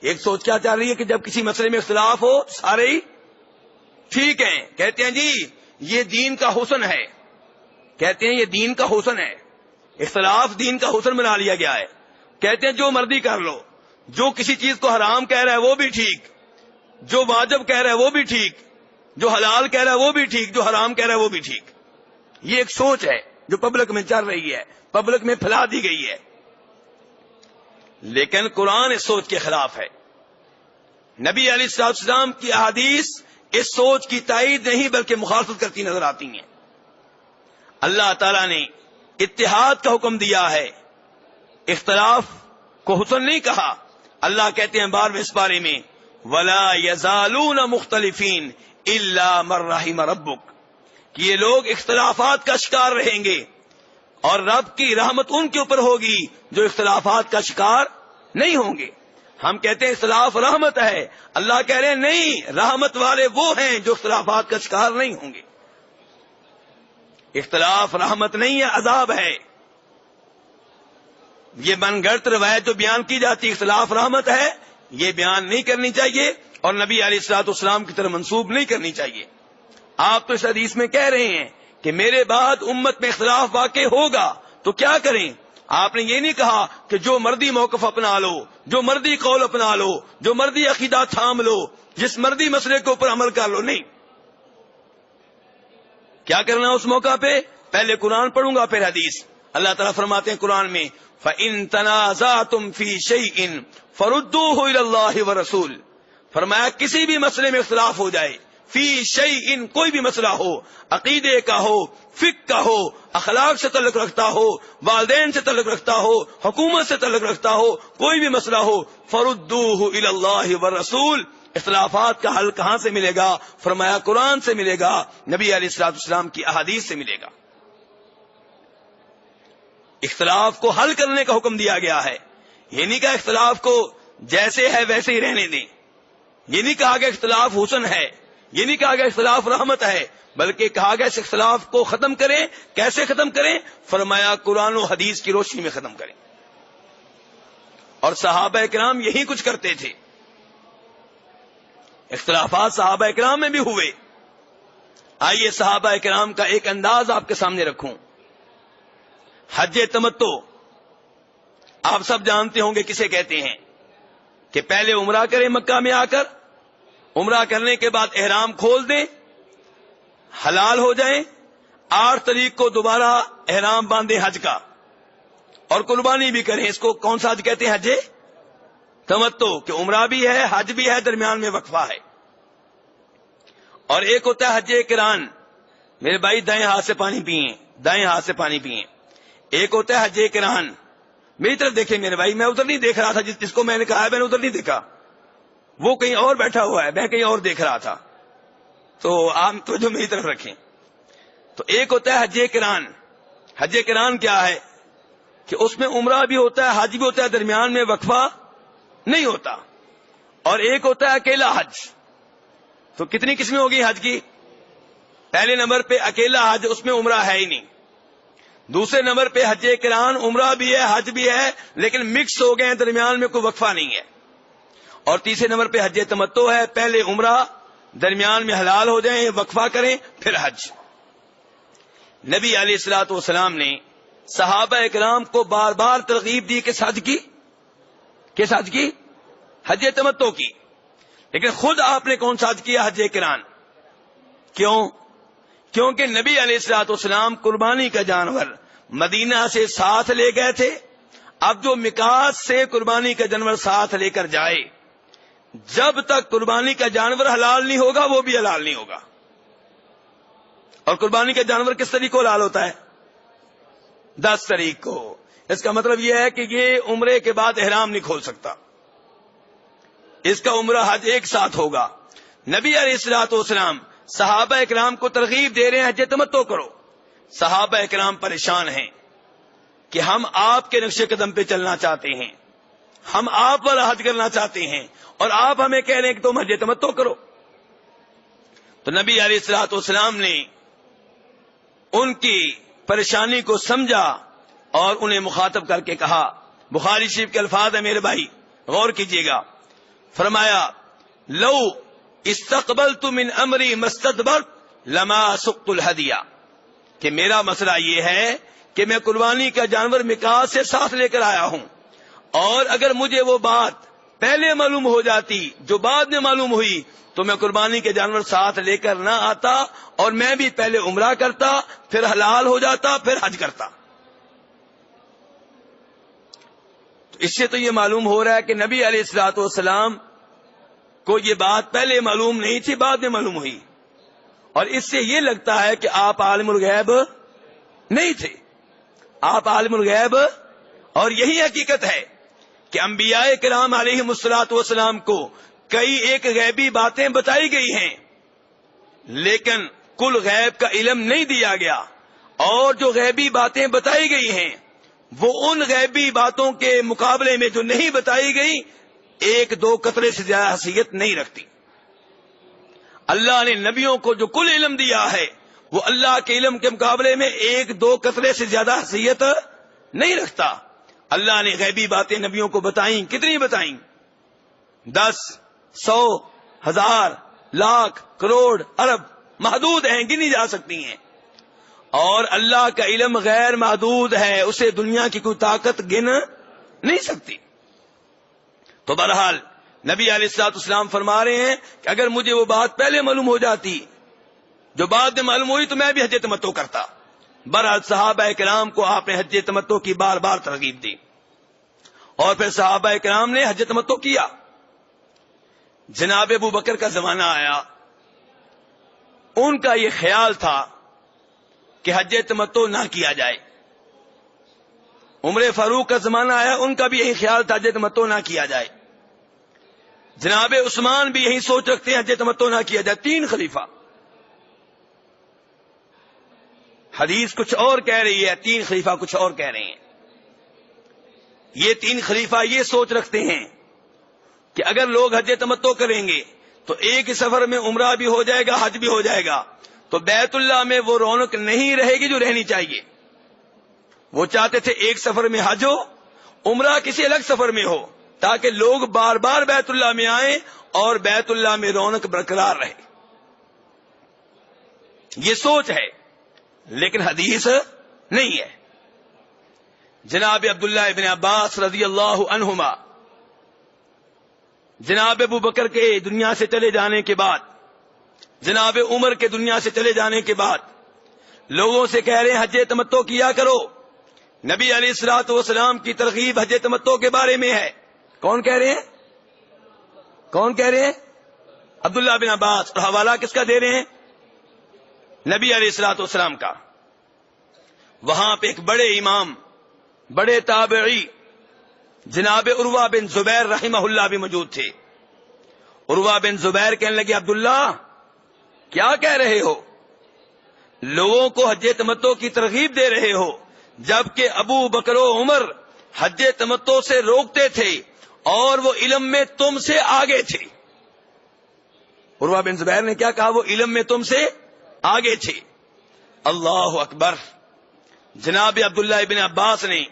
ایک سوچ کیا چل رہی ہے کہ جب کسی مسئلے میں اختلاف ہو سارے ہی ٹھیک ہیں. کہتے ہیں جی یہ دین کا حسن ہے, کہتے ہیں یہ دین کا حسن ہے, اختلاف دین کا حسن بنا لیا گیا ہے. کہتے ہیں جو مرضی کر لو, جو کسی چیز کو حرام کہہ رہا ہے وہ بھی ٹھیک, جو واجب کہہ رہا ہے وہ بھی ٹھیک, جو حلال کہہ رہا ہے وہ بھی ٹھیک, جو حرام کہہ رہا ہے وہ بھی ٹھیک. یہ ایک سوچ ہے جو پبلک میں چل رہی ہے, پبلک میں پھیلا دی گئی ہے. لیکن قرآن اس سوچ کے خلاف ہے. نبی علیہ الصلوۃ والسلام کی احادیث اس سوچ کی تائید نہیں بلکہ مخالفت کرتی نظر آتی ہیں. اللہ تعالیٰ نے اتحاد کا حکم دیا ہے, اختلاف کو حسن نہیں کہا. اللہ کہتے ہیں 12ویں اس بارے میں وَلَا يَزَالُونَ مُخْتَلِفِينَ إِلَّا مَن رَحِمَ رَبُّكَ, کہ یہ لوگ اختلافات کا شکار رہیں گے اور رب کی رحمت ان کے اوپر ہوگی جو اختلافات کا شکار نہیں ہوں گے. ہم کہتے ہیں اختلاف رحمت ہے, اللہ کہہ رہے ہیں نہیں, رحمت والے وہ ہیں جو اختلافات کا شکار نہیں ہوں گے. اختلاف رحمت نہیں ہے, عذاب ہے. یہ من گھڑت روایت جو بیان کی جاتی اختلاف رحمت ہے, یہ بیان نہیں کرنی چاہیے اور نبی علیہ الصلوۃ والسلام کی طرف منسوب نہیں کرنی چاہیے. آپ تو اس حدیث میں کہہ رہے ہیں کہ میرے بعد امت میں اختلاف واقع ہوگا تو کیا کریں. آپ نے یہ نہیں کہا کہ جو مردی موقف اپنا لو, جو مردی قول اپنا لو, جو مردی عقیدہ تھام لو, جس مردی مسئلے کے اوپر عمل کر لو. نہیں, کیا کرنا اس موقع پہ؟ پہلے قرآن پڑھوں گا پھر حدیث. اللہ تعالیٰ فرماتے ہیں قرآن میں فَإِن تَنَازَعْتُمْ فِي شَيْءٍ فَرُدُّوهُ إِلَى اللَّهِ وَرَسُولِهِ, فرمایا کسی بھی مسئلے میں اختلاف ہو جائے, فی شیء کوئی بھی مسئلہ ہو, عقیدے کا ہو, فقہ کا ہو, اخلاق سے تعلق رکھتا ہو, والدین سے تعلق رکھتا ہو, حکومت سے تعلق رکھتا ہو, کوئی بھی مسئلہ ہو, فردوہ الی اللہ والرسول. اختلافات کا حل کہاں سے ملے گا؟ فرمایا قرآن سے ملے گا, نبی علیہ الصلوۃ والسلام کی احادیث سے ملے گا. اختلاف کو حل کرنے کا حکم دیا گیا ہے. یہ نہیں کہا اختلاف کو جیسے ہے ویسے ہی رہنے دیں, یہ نہیں کہا کہ اختلاف حسن ہے, یہ نہیں کہا گیا اختلاف رحمت ہے, بلکہ کہا گیا اس اختلاف کو ختم کریں. کیسے ختم کریں؟ فرمایا قرآن و حدیث کی روشنی میں ختم کریں. اور صحابہ کرام یہی کچھ کرتے تھے. اختلافات صحابہ کرام میں بھی ہوئے. آئیے صحابہ کرام کا ایک انداز آپ کے سامنے رکھوں. حج تمتع آپ سب جانتے ہوں گے کسے کہتے ہیں, کہ پہلے عمرہ کریں مکہ میں آ کر, عمرہ کرنے کے بعد احرام کھول دیں, حلال ہو جائیں, 8 تاریخ کو دوبارہ احرام باندھیں حج کا, اور قربانی بھی کریں. اس کو کون سا حج کہتے ہیں؟ حج تمتع, کہ عمرہ بھی ہے حج بھی ہے, درمیان میں وقفہ ہے. اور ایک ہوتا ہے حج قران, میرے بھائی دائیں ہاتھ سے پانی پیئیں, دائیں ہاتھ سے پانی پئیں. ایک ہوتا ہے حج قران. میری طرف دیکھیں میرے بھائی, میں ادھر نہیں دیکھ رہا تھا, جس کو میں نے کہا ہے میں نے ادھر نہیں دیکھا, وہ کہیں اور بیٹھا ہوا ہے, میں کہیں اور دیکھ رہا تھا, تو آپ توجہ میری طرف رکھیں. تو ایک ہوتا ہے حج قران. حج قران کیا ہے کہ اس میں عمرہ بھی ہوتا ہے, حج بھی ہوتا ہے, درمیان میں وقفہ نہیں ہوتا. اور ایک ہوتا ہے اکیلا حج. تو کتنی قسمیں ہوگی حج کی؟ پہلے نمبر پہ اکیلا حج, اس میں عمرہ ہے ہی نہیں. دوسرے نمبر پہ حج قران, عمرہ بھی ہے حج بھی ہے لیکن مکس ہو گئے ہیں, درمیان میں کوئی وقفہ نہیں ہے. اور تیسرے نمبر پہ حج تمتع ہے, پہلے عمرہ, درمیان میں حلال ہو جائیں, وقفہ کریں, پھر حج. نبی علیہ الصلوۃ والسلام نے صحابہ اکرام کو بار بار ترغیب دی کہ حج کی, کس حج کی؟ حج تمتع کی. لیکن خود آپ نے کون سا حج کیا؟ حج قران. کیوں؟ کیونکہ نبی علیہ الصلوۃ والسلام قربانی کا جانور مدینہ سے ساتھ لے گئے تھے. اب جو میقات سے قربانی کا جانور ساتھ لے کر جائے, جب تک قربانی کا جانور حلال نہیں ہوگا وہ بھی حلال نہیں ہوگا. اور قربانی کا جانور کس طریق کو حلال ہوتا ہے؟ 10 تاریخ کو. اس کا مطلب یہ ہے کہ یہ عمرے کے بعد احرام نہیں کھول سکتا, اس کا عمرہ حج ایک ساتھ ہوگا. نبی علیہ الصلوۃ والسلام صحابہ اکرام کو ترغیب دے رہے ہیں حج تمتع کرو. صحابہ اکرام پریشان ہیں کہ ہم آپ کے نقش قدم پہ چلنا چاہتے ہیں, ہم آپ والا حج کرنا چاہتے ہیں, اور آپ ہمیں کہہ رہے ہیں کہ تم حج تمتع کرو. تو نبی علیہ الصلوۃ والسلام نے ان کی پریشانی کو سمجھا اور انہیں مخاطب کر کے کہا. بخاری شریف کے الفاظ ہیں میرے بھائی, غور کیجیے گا. فرمایا لو استقبلت من امری مستدبرت لما سقت الہدیہ, کہ میرا مسئلہ یہ ہے کہ میں قربانی کا جانور میقات سے ساتھ لے کر آیا ہوں, اور اگر مجھے وہ بات پہلے معلوم ہو جاتی جو بعد میں معلوم ہوئی تو میں قربانی کے جانور ساتھ لے کر نہ آتا, اور میں بھی پہلے عمرہ کرتا, پھر حلال ہو جاتا, پھر حج کرتا. تو اس سے تو یہ معلوم ہو رہا ہے کہ نبی علیہ الصلوۃ والسلام کو یہ بات پہلے معلوم نہیں تھی, بعد میں معلوم ہوئی. اور اس سے یہ لگتا ہے کہ آپ عالم الغیب نہیں تھے, آپ عالم الغیب. اور یہی حقیقت ہے کہ انبیاء کرام علیہم الصلوۃ والسلام کو کئی ایک غیبی باتیں بتائی گئی ہیں, لیکن کل غیب کا علم نہیں دیا گیا. اور جو غیبی باتیں بتائی گئی ہیں وہ ان غیبی باتوں کے مقابلے میں جو نہیں بتائی گئی 1-2 قطرے سے زیادہ حیثیت نہیں رکھتی. اللہ نے نبیوں کو جو کل علم دیا ہے وہ اللہ کے علم کے مقابلے میں 1-2 قطرے سے زیادہ حیثیت نہیں رکھتا. اللہ نے غیبی باتیں نبیوں کو بتائیں, کتنی بتائیں؟ 10, 100, 1000, لاکھ, کروڑ, ارب, محدود ہیں, گنی جا سکتی ہیں. اور اللہ کا علم غیر محدود ہے, اسے دنیا کی کوئی طاقت گن نہیں سکتی. تو بہرحال نبی علیہ الصلوۃ والسلام فرما رہے ہیں کہ اگر مجھے وہ بات پہلے معلوم ہو جاتی جو بعد میں معلوم ہوئی تو میں بھی حج تمتع کرتا. بہرحال صحابہ کرام کو آپ نے حج تمتع کی بار بار ترغیب دی, اور پھر صحابہ کرام نے حج تمتع کیا. جناب ابو بکر کا زمانہ آیا, ان کا یہ خیال تھا کہ حج تمتع نہ کیا جائے. عمر فاروق کا زمانہ آیا, ان کا بھی یہی خیال تھا حج تمتع نہ کیا جائے. جناب عثمان بھی یہی سوچ رکھتے ہیں حج تمتع نہ کیا جائے. 3 خلیفہ. حدیث کچھ اور کہہ رہی ہے, 3 خلیفہ کچھ اور کہہ رہے ہیں. یہ 3 خلیفہ یہ سوچ رکھتے ہیں کہ اگر لوگ حج تمتع کریں گے تو ایک ہی سفر میں عمرہ بھی ہو جائے گا, حج بھی ہو جائے گا, تو بیت اللہ میں وہ رونق نہیں رہے گی جو رہنی چاہیے. وہ چاہتے تھے ایک سفر میں حج ہو, عمرہ کسی الگ سفر میں ہو, تاکہ لوگ بار بار بیت اللہ میں آئیں اور بیت اللہ میں رونق برقرار رہے. یہ سوچ ہے, لیکن حدیث نہیں ہے. جناب عبداللہ ابن عباس رضی اللہ عنہما جناب ابو بکر کے دنیا سے چلے جانے کے بعد, جناب عمر کے دنیا سے چلے جانے کے بعد لوگوں سے کہہ رہے ہیں حج تمتع کیا کرو. نبی علیہ الصلوۃ والسلام کی ترغیب حج تمتع کے بارے میں ہے. کون کہہ رہے ہیں؟ کون کہہ رہے ہیں؟ عبداللہ بن عباس. اور حوالہ کس کا دے رہے ہیں؟ نبی علیہ الصلوۃ والسلام کا. وہاں پہ ایک بڑے امام، بڑے تابعی جناب عروہ بن زبیر رحمہ اللہ بھی موجود تھے۔ عروہ بن زبیر کہنے لگے عبداللہ کیا کہہ رہے ہو؟ لوگوں کو حج تمتع کی ترغیب دے رہے ہو، جبکہ ابو بکر و عمر حج تمتع سے روکتے تھے اور وہ علم میں تم سے آگے تھے۔ عروہ بن زبیر نے کیا کہا؟ وہ علم میں تم سے آگے تھے۔ اللہ اکبر۔ جناب عبداللہ ابن عباس نے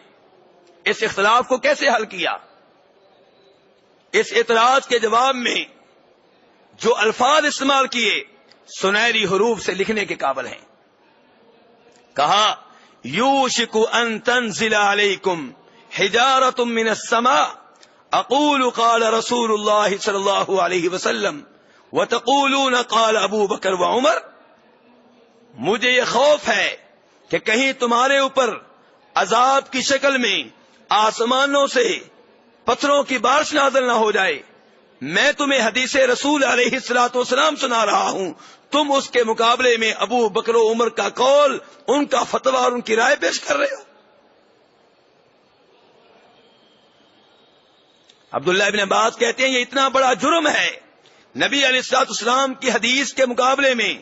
اس اختلاف کو کیسے حل کیا؟ اس اعتراض کے جواب میں جو الفاظ استعمال کیے سنہری حروف سے لکھنے کے قابل ہیں۔ کہا یوشک ان تنزل علیکم حجارۃ من السماء اقول قال رسول اللہ صلی اللہ علیہ وسلم وتقولون قال ابو بکر و عمر۔ مجھے یہ خوف ہے کہ کہیں تمہارے اوپر عذاب کی شکل میں آسمانوں سے پتھروں کی بارش نازل نہ ہو جائے۔ میں تمہیں حدیث رسول علیہ الصلوۃ والسلام سنا رہا ہوں، تم اس کے مقابلے میں ابو بکر و عمر کا قول، ان کا فتویٰ اور ان کی رائے پیش کر رہے ہو۔ عبداللہ ابن عباس کہتے ہیں یہ اتنا بڑا جرم ہے، نبی علیہ الصلوۃ والسلام کی حدیث کے مقابلے میں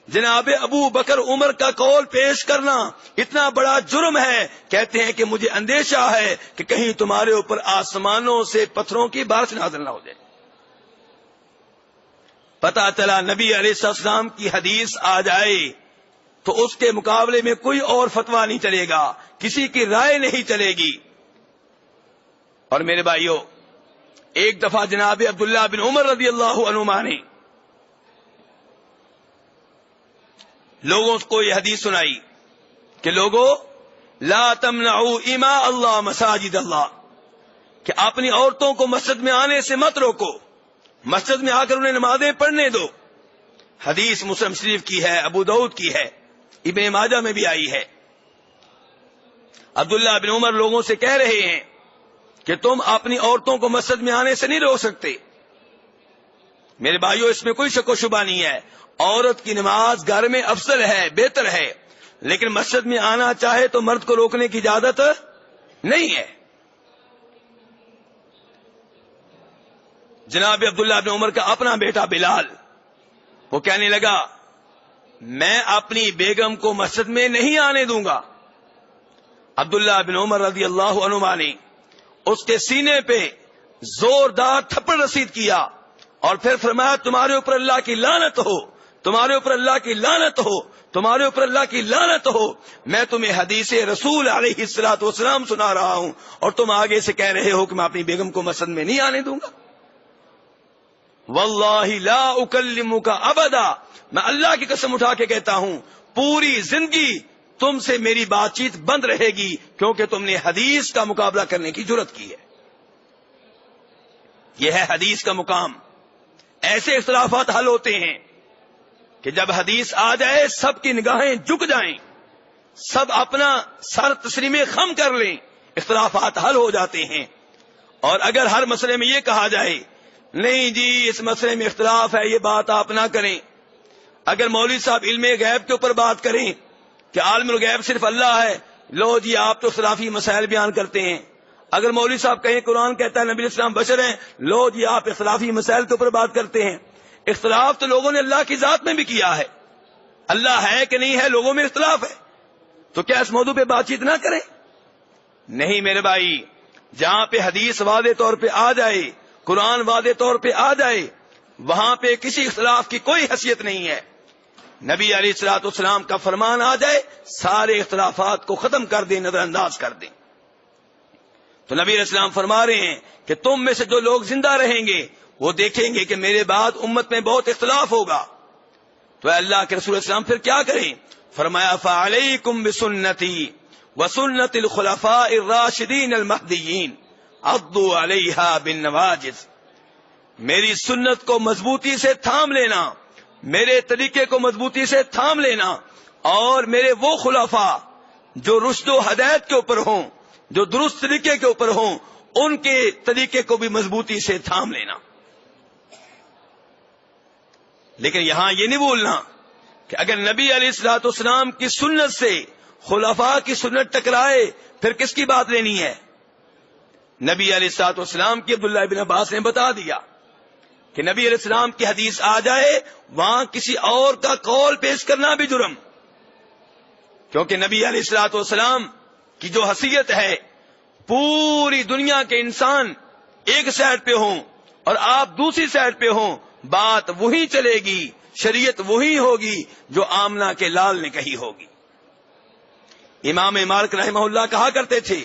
جناب ابو بکر عمر کا قول پیش کرنا اتنا بڑا جرم ہے۔ کہتے ہیں کہ مجھے اندیشہ ہے کہ کہیں تمہارے اوپر آسمانوں سے پتھروں کی بارش نازل نہ ہو جائے۔ پتہ چلا نبی علیہ السلام کی حدیث آ جائے تو اس کے مقابلے میں کوئی اور فتویٰ نہیں چلے گا، کسی کی رائے نہیں چلے گی۔ اور میرے بھائیوں، ایک دفعہ جناب عبداللہ بن عمر رضی اللہ عنہما نے لوگوں کو یہ حدیث سنائی کہ لوگوں لا تمنعوا اماء اللہ مساجد اللہ، کہ اپنی عورتوں کو مسجد میں آنے سے مت روکو، مسجد میں آ کر انہیں نمازیں پڑھنے دو۔ حدیث مسلم شریف کی ہے، ابو داؤد کی ہے، ابن ماجہ میں بھی آئی ہے۔ عبداللہ بن عمر لوگوں سے کہہ رہے ہیں کہ تم اپنی عورتوں کو مسجد میں آنے سے نہیں روک سکتے۔ میرے بھائیوں، اس میں کوئی شک و شبہ نہیں ہے، عورت کی نماز گھر میں افضل ہے، بہتر ہے، لیکن مسجد میں آنا چاہے تو مرد کو روکنے کی اجازت نہیں ہے۔ جناب عبداللہ بن عمر کا اپنا بیٹا بلال وہ کہنے لگا میں اپنی بیگم کو مسجد میں نہیں آنے دوں گا۔ عبداللہ بن عمر رضی اللہ عنہما نے اس کے سینے پہ زوردار تھپڑ رسید کیا اور پھر فرمایا تمہارے اوپر اللہ کی لعنت ہو، تمہارے اوپر اللہ کی لعنت ہو، تمہارے اوپر اللہ کی لعنت ہو۔ میں تمہیں حدیث رسول علیہ الصلوۃ والسلام سنا رہا ہوں اور تم آگے سے کہہ رہے ہو کہ میں اپنی بیگم کو مسجد میں نہیں آنے دوں گا۔ واللہ لا اکلمک ابدا، میں اللہ کی قسم اٹھا کے کہتا ہوں پوری زندگی تم سے میری بات چیت بند رہے گی، کیونکہ تم نے حدیث کا مقابلہ کرنے کی جرت کی ہے۔ یہ ہے حدیث کا مقام۔ ایسے اختلافات حل ہوتے ہیں کہ جب حدیث آ جائے سب کی نگاہیں جھک جائیں، سب اپنا سر تسلیم خم کر لیں، اختلافات حل ہو جاتے ہیں۔ اور اگر ہر مسئلے میں یہ کہا جائے نہیں جی اس مسئلے میں اختلاف ہے، یہ بات آپ نہ کریں، اگر مولوی صاحب علم غیب کے اوپر بات کریں کہ عالم الغیب صرف اللہ ہے، لو جی آپ تو اختلافی مسائل بیان کرتے ہیں، اگر مولوی صاحب کہیں قرآن کہتا ہے نبی علیہ السلام بشر ہیں، لو جی آپ اختلافی مسائل کے اوپر بات کرتے ہیں۔ اختلاف تو لوگوں نے اللہ کی ذات میں بھی کیا ہے، اللہ ہے کہ نہیں ہے لوگوں میں اختلاف ہے، تو کیا اس موضوع پہ بات چیت نہ کریں؟ نہیں میرے بھائی، جہاں پہ حدیث واضح طور پہ آ جائے، قرآن واضح طور پہ آ جائے، وہاں پہ کسی اختلاف کی کوئی حیثیت نہیں ہے۔ نبی علیہ الصلوۃ والسلام کا فرمان آ جائے سارے اختلافات کو ختم کر دیں، نظر انداز کر دیں۔ تو نبی علیہ السلام فرما رہے ہیں کہ تم میں سے جو لوگ زندہ رہیں گے وہ دیکھیں گے کہ میرے بعد امت میں بہت اختلاف ہوگا۔ تو اے اللہ کے رسول السلام پھر کیا کریں؟ فرمایا فعلیکم بسنتی وسنت الخلفاء الراشدین المہدیین عضوا علیہا بالنواجذ، میری سنت کو مضبوطی سے تھام لینا، میرے طریقے کو مضبوطی سے تھام لینا، اور میرے وہ خلفاء جو رشد و ہدایت کے اوپر ہوں، جو درست طریقے کے اوپر ہوں، ان کے طریقے کو بھی مضبوطی سے تھام لینا۔ لیکن یہاں یہ نہیں بولنا کہ اگر نبی علیہ الصلوۃ والسلام کی سنت سے خلفاء کی سنت ٹکرائے پھر کس کی بات لینی ہے؟ نبی علیہ الصلوۃ والسلام کی عبداللہ ابن عباس نے بتا دیا کہ نبی علیہ السلام کی حدیث آ جائے وہاں کسی اور کا قول پیش کرنا بھی جرم، کیونکہ نبی علیہ الصلوۃ والسلام کی جو حیثیت ہے، پوری دنیا کے انسان ایک سائڈ پہ ہوں اور آپ دوسری سائڈ پہ ہوں، بات وہی چلے گی، شریعت وہی ہوگی جو آمنہ کے لال نے کہی ہوگی۔ امام مالک رحمہ اللہ کہا کرتے تھے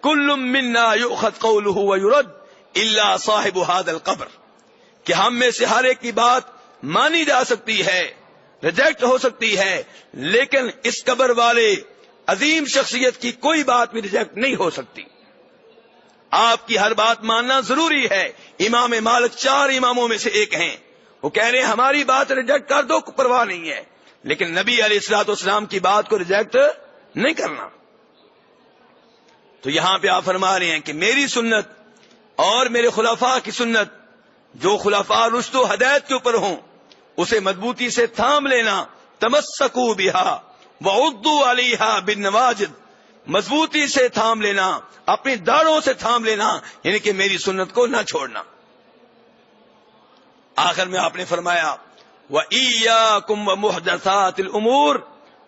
کل منا یؤخذ قوله ویرد الا صاحب هذا القبر، کہ ہم میں سے ہر ایک کی بات مانی جا سکتی ہے، ریجیکٹ ہو سکتی ہے، لیکن اس قبر والے عظیم شخصیت کی کوئی بات بھی ریجیکٹ نہیں ہو سکتی۔ آپ کی ہر بات ماننا ضروری ہے۔ امام مالک 4 اماموں میں سے ایک ہیں، وہ کہہ رہے ہیں ہماری بات ریجیکٹ کر دو، پرواہ نہیں ہے، لیکن نبی علیہ الصلوۃ والسلام کی بات کو ریجیکٹ نہیں کرنا۔ تو یہاں پہ آپ فرما رہے ہیں کہ میری سنت اور میرے خلفاء کی سنت، جو خلفاء رشد و ہدایت کے اوپر ہوں، اسے مضبوطی سے تھام لینا، تمسکوا بہا وعضوا علیہا بالنواجذ، مضبوطی سے تھام لینا، اپنی داڑھوں سے تھام لینا، یعنی کہ میری سنت کو نہ چھوڑنا۔ آخر میں آپ نے فرمایا وَإِيَّاكُمْ وَمُحْدَثَاتِ الْأُمُورِ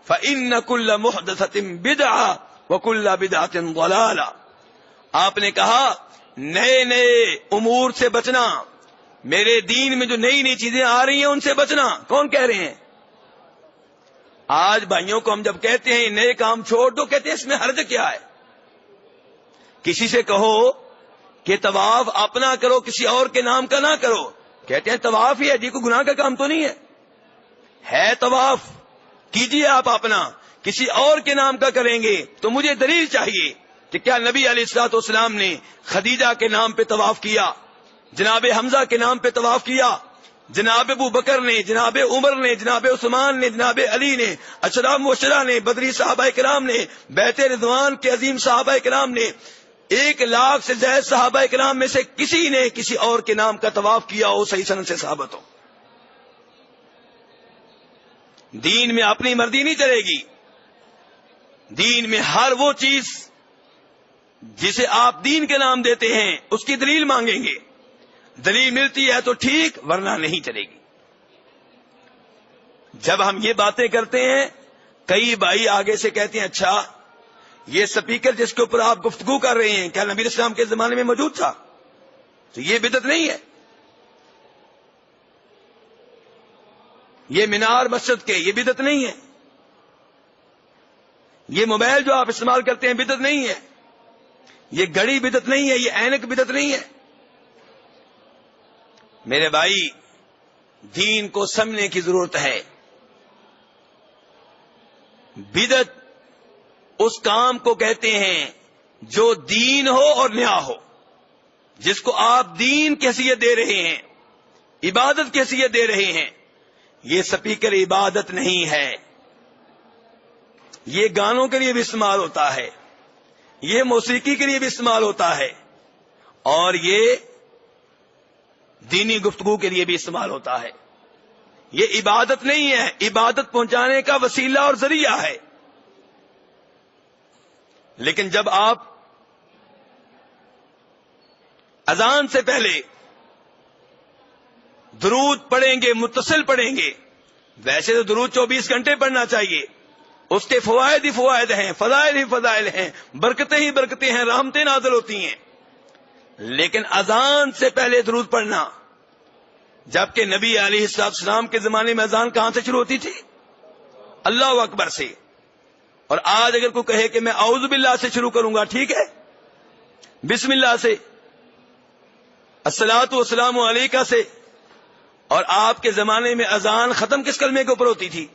فَإِنَّ كُلَّ مُحْدَثَةٍ بِدْعَةٍ وَكُلَّ بِدْعَةٍ ضَلَالَةٍ، آپ نے کہا نئے نئے امور سے بچنا، میرے دین میں جو نئی نئی چیزیں آ رہی ہیں ان سے بچنا۔ کون کہہ رہے ہیں؟ آج بھائیوں کو ہم جب کہتے ہیں نئے کام چھوڑ دو، کہتے ہیں اس میں حرج کیا ہے؟ کسی سے کہو کہ طواف اپنا کرو، کسی اور کے نام کا نہ کرو، کہتے ہیں طواف ہی ہے جی، کوئی گناہ کا کام تو نہیں ہے طواف، کیجئے آپ اپنا، کسی اور کے نام کا کریں گے تو مجھے دلیل چاہیے کہ کیا نبی علیہ الصلوۃ والسلام نے خدیجہ کے نام پہ طواف کیا، جناب حمزہ کے نام پہ طواف کیا، جناب ابو بکر نے، جناب عمر نے، جناب عثمان نے، جناب علی نے، اشرا مبشرہ نے، بدری صحابہ کرام نے، بیت رضوان کے عظیم صحابہ کرام نے، 1 لاکھ سے زائد صحابہ کرام میں سے کسی نے کسی اور کے نام کا طواف کیا ہو، صحیح سند سے ثابت ہو۔ دین میں اپنی مرضی نہیں چلے گی، دین میں ہر وہ چیز جسے آپ دین کے نام دیتے ہیں اس کی دلیل مانگیں گے، دلیل ملتی ہے تو ٹھیک، ورنہ نہیں چلے گی۔ جب ہم یہ باتیں کرتے ہیں، کئی بھائی آگے سے کہتے ہیں اچھا یہ سپیکر جس کے اوپر آپ گفتگو کر رہے ہیں کیا نبی اسلام کے زمانے میں موجود تھا؟ تو یہ بدعت نہیں ہے۔ یہ مینار مسجد کے، یہ بدعت نہیں ہے۔ یہ موبائل جو آپ استعمال کرتے ہیں بدعت نہیں ہے۔ یہ گھڑی بدعت نہیں ہے، یہ عینک بدعت نہیں ہے۔ میرے بھائی، دین کو سمجھنے کی ضرورت ہے۔ بدعت اس کام کو کہتے ہیں جو دین ہو اور نیا ہو، جس کو آپ دین کی حیثیت دے رہے ہیں، عبادت کی حیثیت دے رہے ہیں۔ یہ سپیکر عبادت نہیں ہے، یہ گانوں کے لیے بھی استعمال ہوتا ہے، یہ موسیقی کے لیے بھی استعمال ہوتا ہے، اور یہ دینی گفتگو کے لیے بھی استعمال ہوتا ہے۔ یہ عبادت نہیں ہے، عبادت پہنچانے کا وسیلہ اور ذریعہ ہے۔ لیکن جب آپ اذان سے پہلے درود پڑھیں گے، متصل پڑھیں گے، ویسے تو درود 24 گھنٹے پڑھنا چاہیے، اس کے فوائد ہی فوائد ہیں، فضائل ہی فضائل ہیں، برکتیں ہی برکتیں ہیں، رحمتیں نازل ہوتی ہیں، لیکن اذان سے پہلے درود پڑھنا، جبکہ نبی علیہ السلام کے زمانے میں اذان کہاں سے شروع ہوتی تھی؟ اللہ اکبر سے۔ اور آج اگر کوئی کہے کہ میں اعوذ باللہ سے شروع کروں گا، ٹھیک ہے، بسم اللہ سے، الصلاۃ والسلام علیکہ سے، اور آپ کے زمانے میں اذان ختم کس کلمے کے اوپر ہوتی تھی؟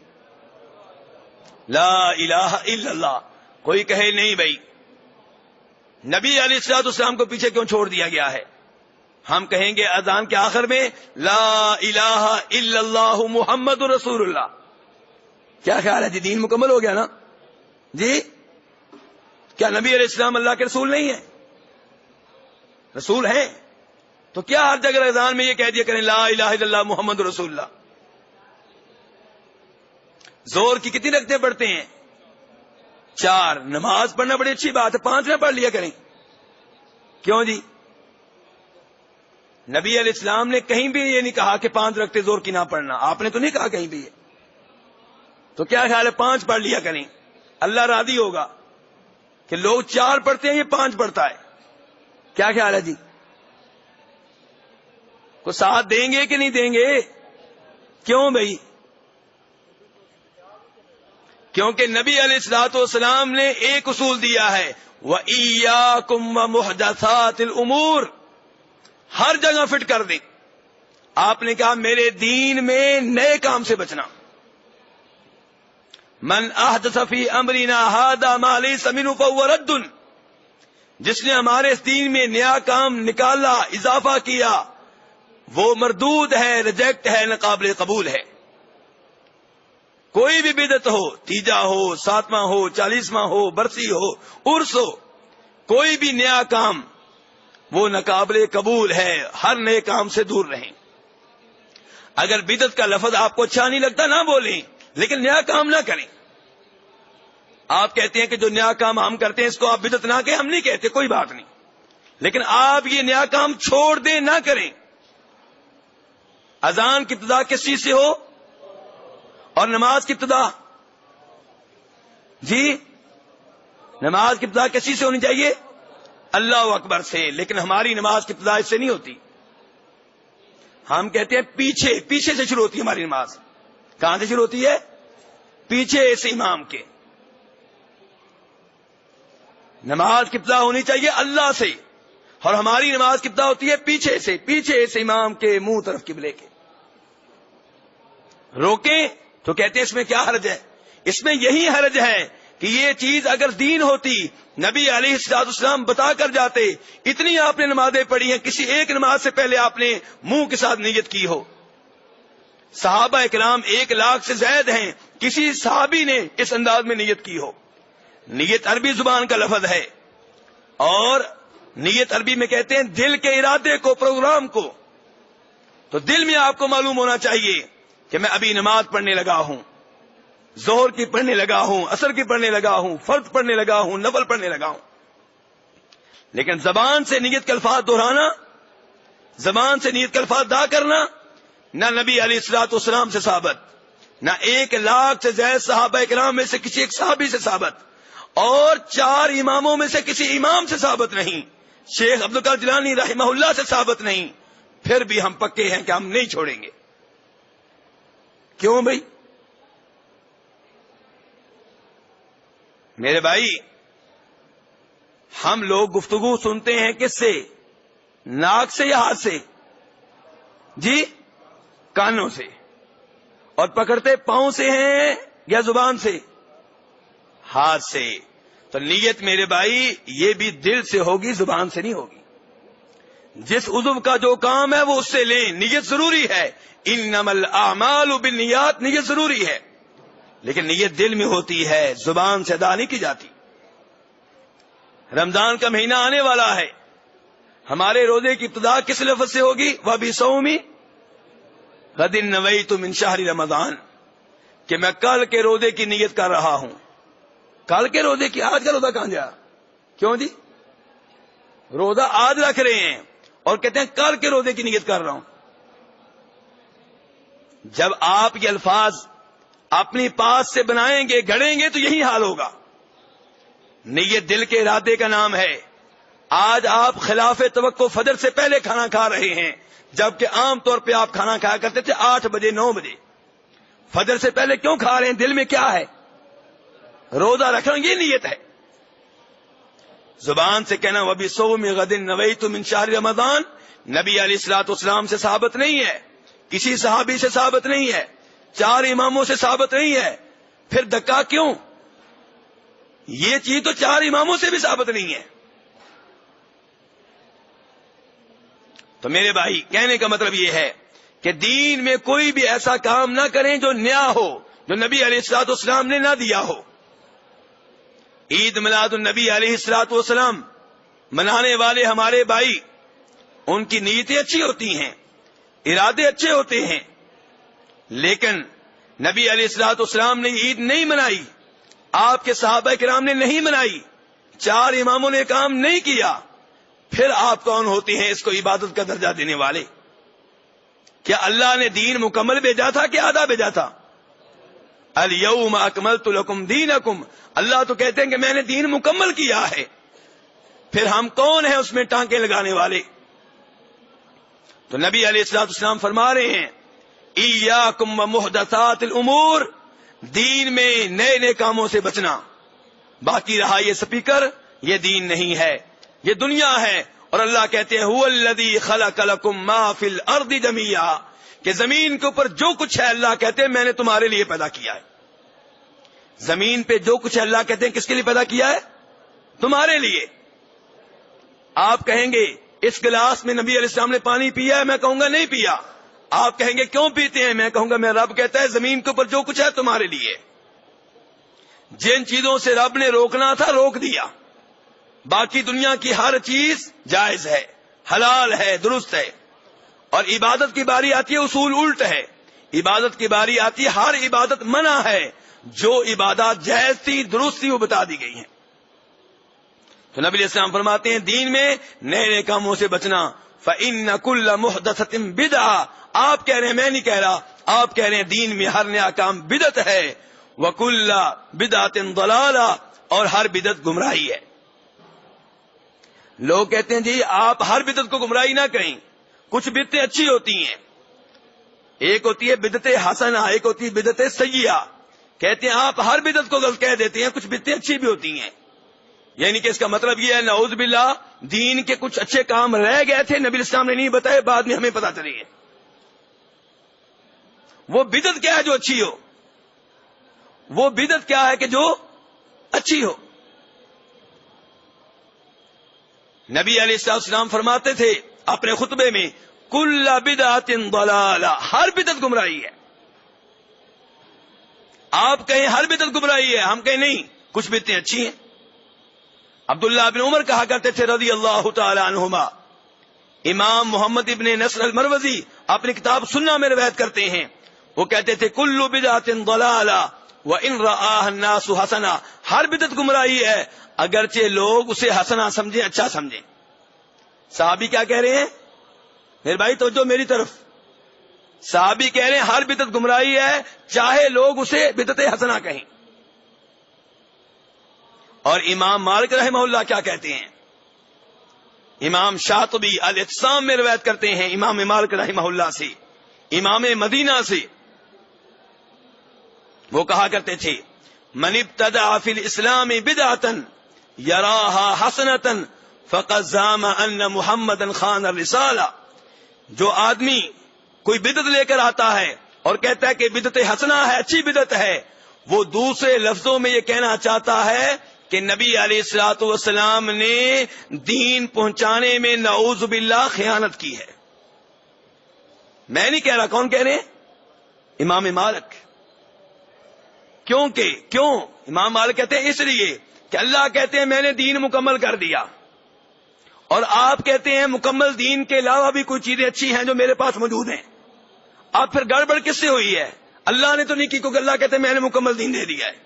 لا الہ الا اللہ۔ کوئی کہے نہیں بھائی، نبی علیہ السلام کو پیچھے کیوں چھوڑ دیا گیا ہے؟ ہم کہیں گے اذان کے آخر میں لا الہ الا اللہ محمد رسول اللہ۔ کیا خیال ہے جی، دین مکمل ہو گیا نا جی؟ کیا نبی علیہ السلام اللہ کے رسول نہیں ہیں؟ رسول ہیں، تو کیا ہر جگہ اذان میں یہ کہہ دیا کریں لا الہ الا اللہ محمد رسول اللہ؟ زور کی کتنی رکعتیں پڑھتے ہیں؟ 4 نماز پڑھنا بڑی اچھی بات ہے، 5 نہ پڑھ لیا کریں. کیوں جی؟ نبی علیہ السلام نے کہیں بھی یہ نہیں کہا کہ 5 رکعتیں ظہر کی نہ پڑھنا، آپ نے تو نہیں کہا کہیں بھی یہ. تو کیا خیال ہے 5 پڑھ لیا کریں، اللہ راضی ہوگا کہ لوگ 4 پڑھتے ہیں یہ 5 پڑھتا ہے. کیا خیال ہے جی؟ کو ساتھ دیں گے کہ نہیں دیں گے؟ کیوں بھائی؟ کیونکہ نبی علیہ الصلوۃ والسلام نے ایک اصول دیا ہے، وَإِيَّاكُمْ وَمُحْدَثَاتِ الْأُمُورِ، ہر جگہ فٹ کر دیں. آپ نے کہا میرے دین میں نئے کام سے بچنا. من احدث فی امرنا ھذا ما لیس منہ فہو رد، جس نے ہمارے اس دین میں نیا کام نکالا، اضافہ کیا، وہ مردود ہے، ریجیکٹ ہے، ناقابل قبول ہے. کوئی بھی بدعت ہو، تیجا ہو، 7واں ہو، 40واں ہو، برسی ہو، عرس ہو، کوئی بھی نیا کام وہ ناقابل قبول ہے. ہر نئے کام سے دور رہیں. اگر بدعت کا لفظ آپ کو اچھا نہیں لگتا نہ بولیں، لیکن نیا کام نہ کریں. آپ کہتے ہیں کہ جو نیا کام ہم کرتے ہیں اس کو آپ بدعت نہ کہیں، ہم نہیں کہتے، کوئی بات نہیں، لیکن آپ یہ نیا کام چھوڑ دیں، نہ کریں. اذان کی ابتدا کس چیز سے ہو اور نماز کی ابتدا؟ جی نماز کی ابتدا کس چیز سے ہونی چاہیے؟ اللہ اکبر سے. لیکن ہماری نماز کی ابتدا اس سے نہیں ہوتی. ہم کہتے ہیں پیچھے سے شروع ہوتی ہے ہماری نماز. کہاں سے شروع ہوتی ہے؟ پیچھے سے امام کے. نماز کی ابتدا ہونی چاہیے اللہ سے، اور ہماری نماز کی ابتدا ہوتی ہے پیچھے سے امام کے منہ طرف قبلے کے. روکیں تو کہتے ہیں اس میں کیا حرج ہے؟ اس میں یہی حرج ہے کہ یہ چیز اگر دین ہوتی نبی علیہ الصلوۃ والسلام بتا کر جاتے. اتنی آپ نے نمازیں پڑھی ہیں، کسی ایک نماز سے پہلے آپ نے منہ کے ساتھ نیت کی ہو. صحابہ اکرام 1 لاکھ سے زائد ہیں، کسی صحابی نے اس انداز میں نیت کی ہو. نیت عربی زبان کا لفظ ہے، اور نیت عربی میں کہتے ہیں دل کے ارادے کو، پروگرام کو. تو دل میں آپ کو معلوم ہونا چاہیے کہ میں ابھی نماز پڑھنے لگا ہوں، ظہر کی پڑھنے لگا ہوں، عصر کی پڑھنے لگا ہوں، فرض پڑھنے لگا ہوں، نفل پڑھنے لگا ہوں. لیکن زبان سے نیت کے الفاظ دہرانا، زبان سے نیت کے الفاظ ادا کرنا، نہ نبی علیہ الصلوۃ والسلام سے ثابت، نہ 1 لاکھ سے زائد صحابہ کرام میں سے کسی ایک صحابی سے ثابت، اور 4 اماموں میں سے کسی امام سے ثابت نہیں، شیخ عبد القادر جیلانی رحمہ اللہ سے ثابت نہیں. پھر بھی ہم پکے ہیں کہ ہم نہیں چھوڑیں گے. کیوں بھائی؟ میرے بھائی، ہم لوگ گفتگو سنتے ہیں کس سے؟ ناک سے یا ہاتھ سے؟ جی کانوں سے. اور پکڑتے پاؤں سے ہیں یا زبان سے؟ ہاتھ سے. تو نیت میرے بھائی یہ بھی دل سے ہوگی، زبان سے نہیں ہوگی. جس عضو کا جو کام ہے وہ اس سے لیں. نیت ضروری ہے، انما الاعمال بالنیات، نیت ضروری ہے، لیکن نیت دل میں ہوتی ہے، زبان سے ادا نہیں کی جاتی. رمضان کا مہینہ آنے والا ہے، ہمارے روزے کی ابتدا کس لفظ سے ہوگی؟ وَبِصَوْمِ غَدٍ نَوَيْتُ مِنْ شَهْرِ رمضان، کہ میں کل کے روزے کی نیت کر رہا ہوں. کل کے روزے کی؟ آج کا روزہ کہاں جا؟ کیوں جی؟ روزہ آج رکھ رہے ہیں اور کہتے ہیں کل کے روزے کی نیت کر رہا ہوں. جب آپ یہ الفاظ اپنی پاس سے بنائیں گے، گھڑیں گے، تو یہی حال ہوگا. نیت دل کے ارادے کا نام ہے. آج آپ خلاف توقع فجر سے پہلے کھانا کھا رہے ہیں، جبکہ عام طور پہ آپ کھانا کھایا کرتے تھے 8 بجے 9 بجے. فجر سے پہلے کیوں کھا رہے ہیں؟ دل میں کیا ہے؟ روزہ رکھنا، یہ نیت ہے. زبان سے کہنا وَبِصَوْمِ غَدٍ نَوَيْتُ مِنْ شَهْرِ رمضان، نبی علیہ الصلوۃ والسلام سے ثابت نہیں ہے، کسی صحابی سے ثابت نہیں ہے، 4 اماموں سے ثابت نہیں ہے. پھر دکا کیوں؟ یہ چیز تو 4 اماموں سے بھی ثابت نہیں ہے. تو میرے بھائی کہنے کا مطلب یہ ہے کہ دین میں کوئی بھی ایسا کام نہ کریں جو نیا ہو، جو نبی علیہ الصلوۃ والسلام نے نہ دیا ہو. عید میلاد النبی علیہ الصلوۃ والسلام منانے والے ہمارے بھائی، ان کی نیتیں اچھی ہوتی ہیں، ارادے اچھے ہوتے ہیں، لیکن نبی علیہ الصلوۃ والسلام نے عید نہیں منائی، آپ کے صحابہ کرام نے نہیں منائی، 4 اماموں نے کام نہیں کیا، پھر آپ کون ہوتے ہیں اس کو عبادت کا درجہ دینے والے؟ کیا اللہ نے دین مکمل بھیجا تھا کہ آدھا بھیجا تھا؟ الیوم اکملت لکم دینکم، اللہ تو کہتے ہیں کہ میں نے دین مکمل کیا ہے، پھر ہم کون ہیں اس میں ٹانکے لگانے والے؟ تو نبی علیہ الصلوۃ والسلام فرما رہے ہیں ایاکم ومحدثات الامور، دین میں نئے نئے کاموں سے بچنا، باقی رہا یہ سپیکر، یہ دین نہیں ہے، یہ دنیا ہے۔ اور اللہ کہتے ہیں هو الذی خلق لکم ما فی الارض جمیعا، کہ زمین کے اوپر جو کچھ ہے اللہ کہتے ہیں میں نے تمہارے لیے پیدا کیا ہے۔ زمین پہ جو کچھ ہے اللہ کہتے ہیں کس کے لیے پیدا کیا ہے؟ تمہارے لیے۔ آپ کہیں گے اس گلاس میں نبی علیہ السلام نے پانی پیا ہے، میں کہوں گا نہیں پیا۔ آپ کہیں گے کیوں پیتے ہیں، میں کہوں گا میں رب کہتا ہے زمین کے اوپر جو کچھ ہے تمہارے لیے۔ جن چیزوں سے رب نے روکنا تھا روک دیا، باقی دنیا کی ہر چیز جائز ہے، حلال ہے، درست ہے۔ اور عبادت کی باری آتی ہے اصول الٹ ہے، عبادت کی باری آتی ہے ہر عبادت منع ہے، جو عبادات جائز تھی درست تھی وہ بتا دی گئی ہیں۔ تو نبی علیہ السلام فرماتے ہیں دین میں نئے نئے کاموں سے بچنا۔ فَإِنَّ كُلَّ مُحْدَثَةٍ بِدْعَةٍ، آپ کہہ رہے ہیں میں نہیں کہہ رہا، آپ کہہ رہے ہیں دین میں ہر نیا کام بدعت ہے۔ وَكُلَّ بِدْعَةٍ ضَلَالَةٍ، اور ہر بدعت گمراہی ہے۔ لوگ کہتے ہیں جی آپ ہر بدعت کو گمراہی نہ کہیں، کچھ بدعتیں اچھی ہوتی ہیں، ایک ہوتی ہے بدعت حسنہ، ایک ہوتی ہے بدعت سیئہ۔ کہتے ہیں آپ ہر بدعت کو غلط کہہ دیتے ہیں، کچھ بدعتیں اچھی بھی ہوتی ہیں، یعنی کہ اس کا مطلب یہ ہے نعوذ باللہ دین کے کچھ اچھے کام رہ گئے تھے، نبی اسلام نے نہیں بتائے، بعد میں ہمیں پتہ چلے گے۔ وہ بدعت کیا ہے جو اچھی ہو؟ وہ بدعت کیا ہے کہ جو اچھی ہو؟ نبی علیہ السلام فرماتے تھے اپنے خطبے میں کل بدعت ضلالہ، ہر بدعت گمراہی ہے۔ آپ کہیں ہر بدعت گمراہی ہے، ہم کہیں نہیں، کچھ بدعتیں اچھی ہیں۔ عبداللہ بن عمر کہا کرتے تھے رضی اللہ تعالی عنہما، امام محمد ابن نصر المروزی اپنی کتاب سنہ میں روایت کرتے ہیں، وہ کہتے تھے کل بدعت ضلالہ وان رآها الناس حسنہ، ہر بدعت گمراہی ہے اگرچہ لوگ اسے حسنہ سمجھیں، اچھا سمجھیں۔ صحابی کیا کہہ رہے ہیں؟ میرے بھائی توجہ میری طرف، صحابی کہہ رہے ہیں ہر بدعت گمراہی ہے چاہے لوگ اسے بدعت حسنہ کہیں۔ اور امام مالک رحمہ اللہ کیا کہتے ہیں؟ امام شاطبی الاعتصام میں روایت کرتے ہیں امام مالک رحمہ اللہ سے، امام مدینہ سے، وہ کہا کرتے تھے من ابتدع فی الاسلام بدعۃ یراها حسنۃ فقد زعم ان محمدا خان الرسالہ، جو آدمی کوئی بدعت لے کر آتا ہے اور کہتا ہے کہ بدعت حسنہ ہے، اچھی بدعت ہے، وہ دوسرے لفظوں میں یہ کہنا چاہتا ہے کہ نبی علیہ الصلوۃ والسلام نے دین پہنچانے میں نعوذ باللہ خیانت کی ہے۔ میں نہیں کہہ رہا، کون کہہ رہے ہیں؟ امام مالک۔ کیوں امام مالک کہتے ہیں اس لیے کہ اللہ کہتے ہیں میں نے دین مکمل کر دیا، اور آپ کہتے ہیں مکمل دین کے علاوہ بھی کوئی چیزیں اچھی ہیں جو میرے پاس موجود ہیں۔ اب پھر گڑبڑ کس سے ہوئی ہے؟ اللہ نے تو نہیں کی، کیونکہ اللہ کہتے ہیں میں نے مکمل دین دے دیا ہے،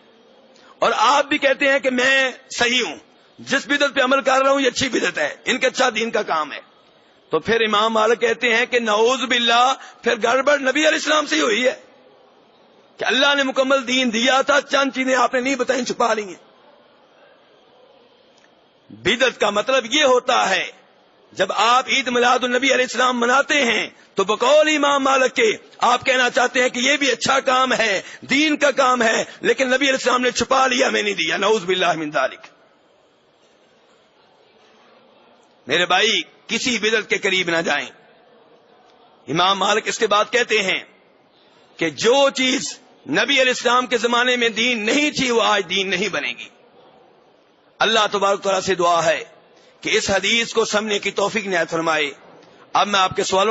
اور آپ بھی کہتے ہیں کہ میں صحیح ہوں، جس بدعت پہ عمل کر رہا ہوں یہ اچھی بدعت ہے، ان کا اچھا دین کا کام ہے۔ تو پھر امام مالک کہتے ہیں کہ نعوذ باللہ پھر گڑبڑ نبی علیہ السلام سے ہی ہوئی ہے کہ اللہ نے مکمل دین دیا تھا، چند چیزیں آپ نے نہیں بتائیں، چھپا لی ہیں۔ بدعت کا مطلب یہ ہوتا ہے جب آپ عید میلاد النبی علیہ السلام مناتے ہیں تو بقول امام مالک کے آپ کہنا چاہتے ہیں کہ یہ بھی اچھا کام ہے، دین کا کام ہے، لیکن نبی علیہ السلام نے چھپا لیا، میں نہیں دیا، نعوذ باللہ من ذالک۔ میرے بھائی کسی بدعت کے قریب نہ جائیں۔ امام مالک اس کے بعد کہتے ہیں کہ جو چیز نبی علیہ السلام کے زمانے میں دین نہیں تھی وہ آج دین نہیں بنے گی۔ اللہ تبارک تعالیٰ سے دعا ہے کہ اس حدیث کو سمجھنے کی توفیق عنایت فرمائے۔ اب میں آپ کے سوالوں